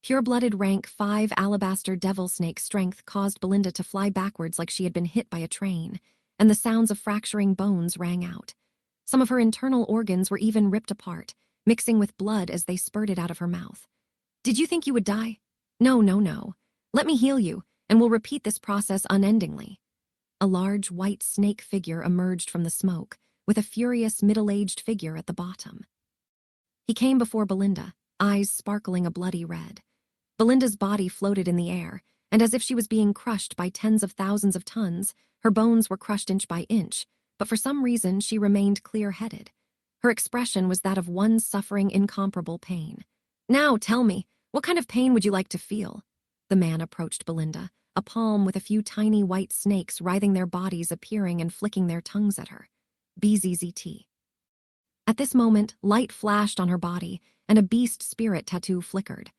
Pure-blooded rank 5 alabaster devil snake strength caused Belinda to fly backwards like she had been hit by a train, and the sounds of fracturing bones rang out. Some of her internal organs were even ripped apart, mixing with blood as they spurted out of her mouth. Did you think you would die? No, no, no. Let me heal you, and we'll repeat this process unendingly. A large white snake figure emerged from the smoke, with a furious middle-aged figure at the bottom. He came before Belinda, eyes sparkling a bloody red. Belinda's body floated in the air, and as if she was being crushed by tens of thousands of tons, her bones were crushed inch by inch, but for some reason she remained clear-headed. Her expression was that of one suffering incomparable pain. "Now, tell me, what kind of pain would you like to feel?" The man approached Belinda, a palm with a few tiny white snakes writhing their bodies appearing and flicking their tongues at her. BZZT. At this moment, light flashed on her body, and a beast spirit tattoo flickered.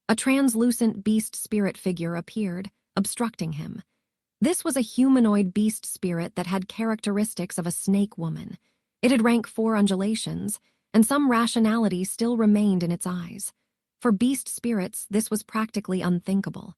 A translucent beast spirit figure appeared, obstructing him. This was a humanoid beast spirit that had characteristics of a snake woman. It had rank 4 undulations, and some rationality still remained in its eyes. For beast spirits, this was practically unthinkable.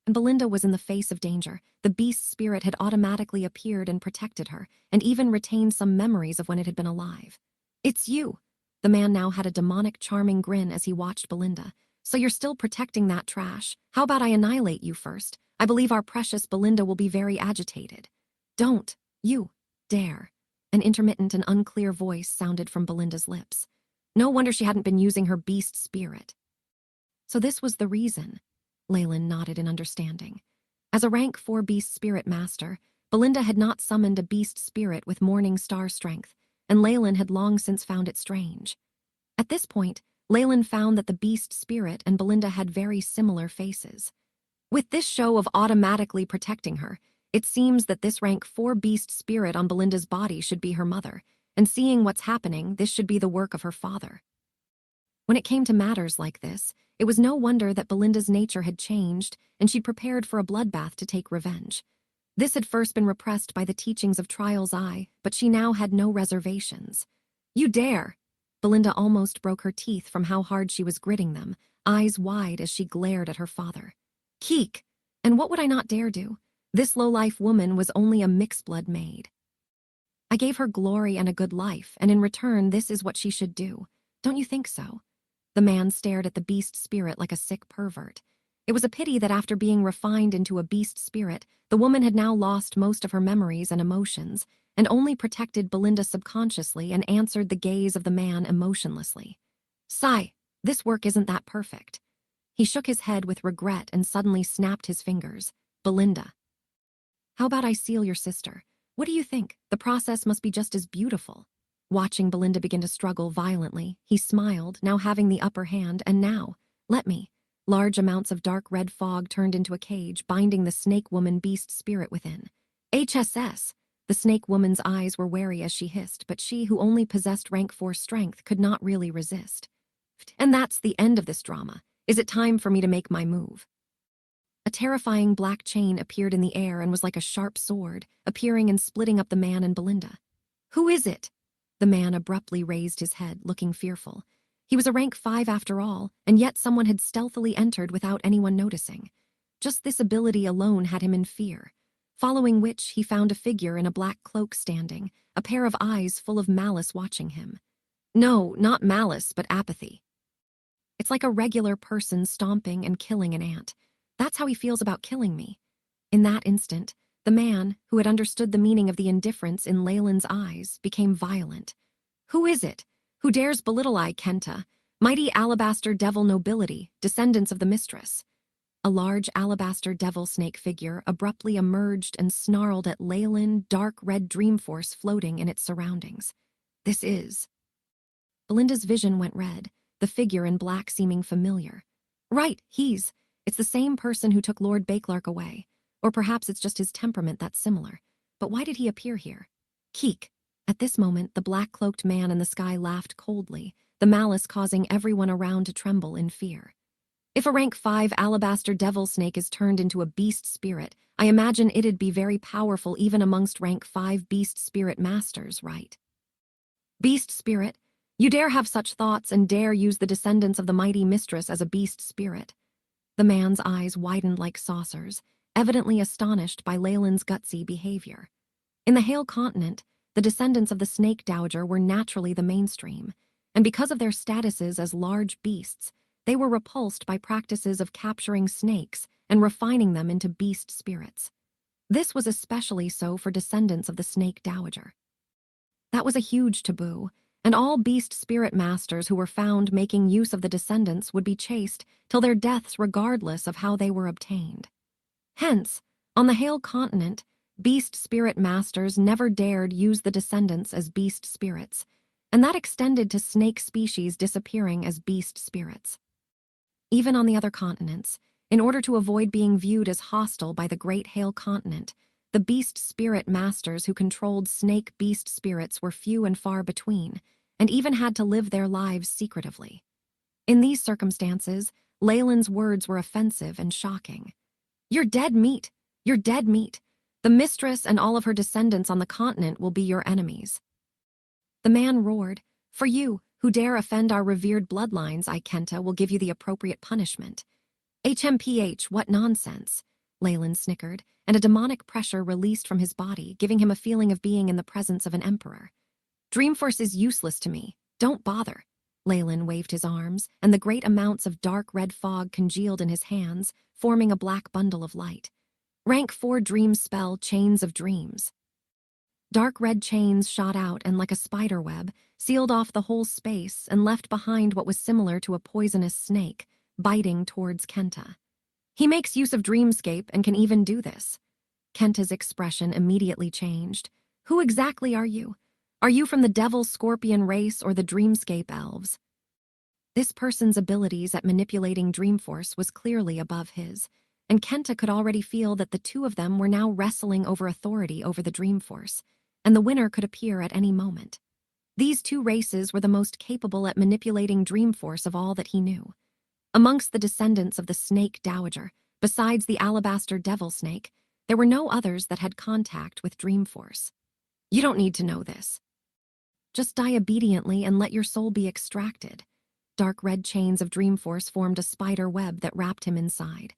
And Belinda was in the face of danger. The beast spirit had automatically appeared and protected her, and even retained some memories of when it had been alive. "It's you." The man now had a demonic, charming grin as he watched Belinda. "So you're still protecting that trash? How about I annihilate you first? I believe our precious Belinda will be very agitated." "Don't you dare." An intermittent and unclear voice sounded from Belinda's lips. No wonder she hadn't been using her beast spirit. So this was the reason. Leyland nodded in understanding. As a rank 4 beast spirit master, Belinda had not summoned a beast spirit with morning star strength, and Leyland had long since found it strange. At this point, Leyland found that the beast spirit and Belinda had very similar faces. With this show of automatically protecting her, it seems that this rank 4 beast spirit on Belinda's body should be her mother, and seeing what's happening, this should be the work of her father. When it came to matters like this, it was no wonder that Belinda's nature had changed, and she'd prepared for a bloodbath to take revenge. This had first been repressed by the teachings of Trial's Eye, but she now had no reservations. "You dare!" Belinda almost broke her teeth from how hard she was gritting them, eyes wide as she glared at her father. "Keek! And what would I not dare do? This low-life woman was only a mixed-blood maid. I gave her glory and a good life, and in return this is what she should do. Don't you think so?" The man stared at the beast spirit like a sick pervert. It was a pity that after being refined into a beast spirit, the woman had now lost most of her memories and emotions, and only protected Belinda subconsciously and answered the gaze of the man emotionlessly. "Sigh, this work isn't that perfect." He shook his head with regret and suddenly snapped his fingers. "Belinda, how about I seal your sister? What do you think? The process must be just as beautiful." Watching Belinda begin to struggle violently, he smiled, now having the upper hand, and now, "Let me." Large amounts of dark red fog turned into a cage, binding the snake woman beast spirit within. HSS! The snake woman's eyes were wary as she hissed, but she, who only possessed rank 4 strength, could not really resist. "And that's the end of this drama. Is it time for me to make my move?" A terrifying black chain appeared in the air and was like a sharp sword, appearing and splitting up the man and Belinda. "Who is it?" The man abruptly raised his head, looking fearful. He was a rank 5 after all, and yet someone had stealthily entered without anyone noticing. Just this ability alone had him in fear, following which he found a figure in a black cloak standing, a pair of eyes full of malice watching him. No, not malice, but apathy. It's like a regular person stomping and killing an ant. That's how he feels about killing me. In that instant, the man, who had understood the meaning of the indifference in Leyland's eyes, became violent. "Who is it? Who dares belittle I, Kenta? Mighty alabaster devil nobility, descendants of the mistress." A large alabaster devil snake figure abruptly emerged and snarled at Leyland, dark red dream force floating in its surroundings. "This is..." Belinda's vision went red, the figure in black seeming familiar. "Right, it's the same person who took Lord Bakelark away. Or perhaps it's just his temperament that's similar. But why did he appear here?" "Keek." At this moment, the black-cloaked man in the sky laughed coldly, the malice causing everyone around to tremble in fear. "If a rank 5 alabaster devil snake is turned into a beast spirit, I imagine it'd be very powerful even amongst rank 5 beast spirit masters, right?" "Beast spirit? You dare have such thoughts and dare use the descendants of the mighty mistress as a beast spirit?" The man's eyes widened like saucers, evidently astonished by Leyland's gutsy behavior. In the Hale continent, the descendants of the snake dowager were naturally the mainstream, and because of their statuses as large beasts, they were repulsed by practices of capturing snakes and refining them into beast spirits. This was especially so for descendants of the snake dowager. That was a huge taboo, and all beast spirit masters who were found making use of the descendants would be chased till their deaths regardless of how they were obtained. Hence, on the Hale continent, beast spirit masters never dared use the descendants as beast spirits, and that extended to snake species disappearing as beast spirits. Even on the other continents, in order to avoid being viewed as hostile by the Great Hale continent, the beast spirit masters who controlled snake beast spirits were few and far between, and even had to live their lives secretively. In these circumstances, Leyland's words were offensive and shocking. "You're dead meat! You're dead meat! The mistress and all of her descendants on the continent will be your enemies." The man roared, "For you, who dare offend our revered bloodlines, I, Kenta, will give you the appropriate punishment." "HMPH, what nonsense," Leyland snickered, and a demonic pressure released from his body, giving him a feeling of being in the presence of an emperor. "Dreamforce is useless to me. Don't bother." Leyland waved his arms, and the great amounts of dark red fog congealed in his hands, forming a black bundle of light. Rank 4 dream spell, Chains of Dreams. Dark red chains shot out and, like a spider web, sealed off the whole space and left behind what was similar to a poisonous snake, biting towards Kenta. "He makes use of dreamscape and can even do this." Kenta's expression immediately changed. "Who exactly are you? Are you from the Devil Scorpion race or the Dreamscape elves?" This person's abilities at manipulating Dreamforce was clearly above his, and Kenta could already feel that the two of them were now wrestling over authority over the Dreamforce, and the winner could appear at any moment. These two races were the most capable at manipulating Dreamforce of all that he knew. Amongst the descendants of the Snake Dowager, besides the Alabaster Devil Snake, there were no others that had contact with Dreamforce. "You don't need to know this. Just die obediently and let your soul be extracted." Dark red chains of Dreamforce formed a spider web that wrapped him inside.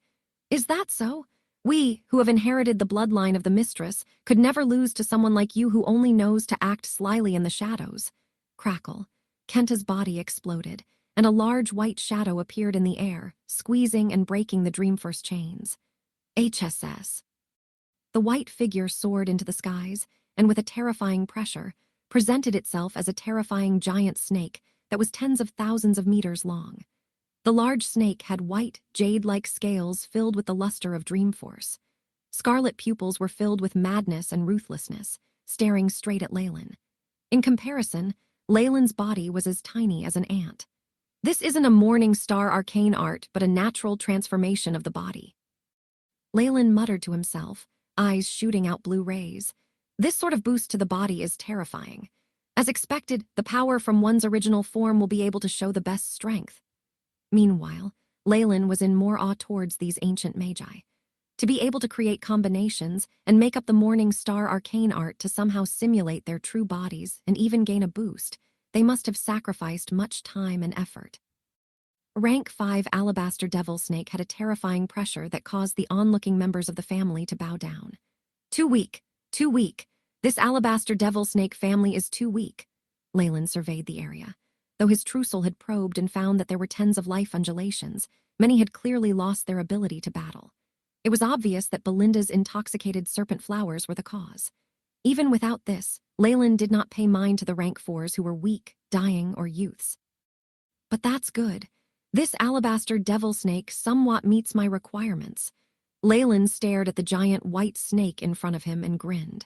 "Is that so? We, who have inherited the bloodline of the mistress, could never lose to someone like you who only knows to act slyly in the shadows." Crackle. Kenta's body exploded, and a large white shadow appeared in the air, squeezing and breaking the Dreamforce chains. HSS. The white figure soared into the skies, and with a terrifying pressure, presented itself as a terrifying giant snake that was tens of thousands of meters long. The large snake had white, jade-like scales filled with the luster of Dreamforce. Scarlet pupils were filled with madness and ruthlessness, staring straight at Leyland. In comparison, Leyland's body was as tiny as an ant. "This isn't a Morning Star arcane art, but a natural transformation of the body." Leyland muttered to himself, eyes shooting out blue rays. "This sort of boost to the body is terrifying. As expected, the power from one's original form will be able to show the best strength." Meanwhile, Leyland was in more awe towards these ancient magi. To be able to create combinations and make up the Morning Star arcane art to somehow simulate their true bodies and even gain a boost, they must have sacrificed much time and effort. Rank 5 Alabaster Devil Snake had a terrifying pressure that caused the onlooking members of the family to bow down. "Too weak, too weak. This Alabaster Devil Snake family is too weak." Leyland surveyed the area. Though his trussel had probed and found that there were tens of life undulations, many had clearly lost their ability to battle. It was obvious that Belinda's intoxicated serpent flowers were the cause. Even without this, Leyland did not pay mind to the rank 4s who were weak, dying, or youths. "But that's good. This Alabaster Devil Snake somewhat meets my requirements." Leyland stared at the giant white snake in front of him and grinned.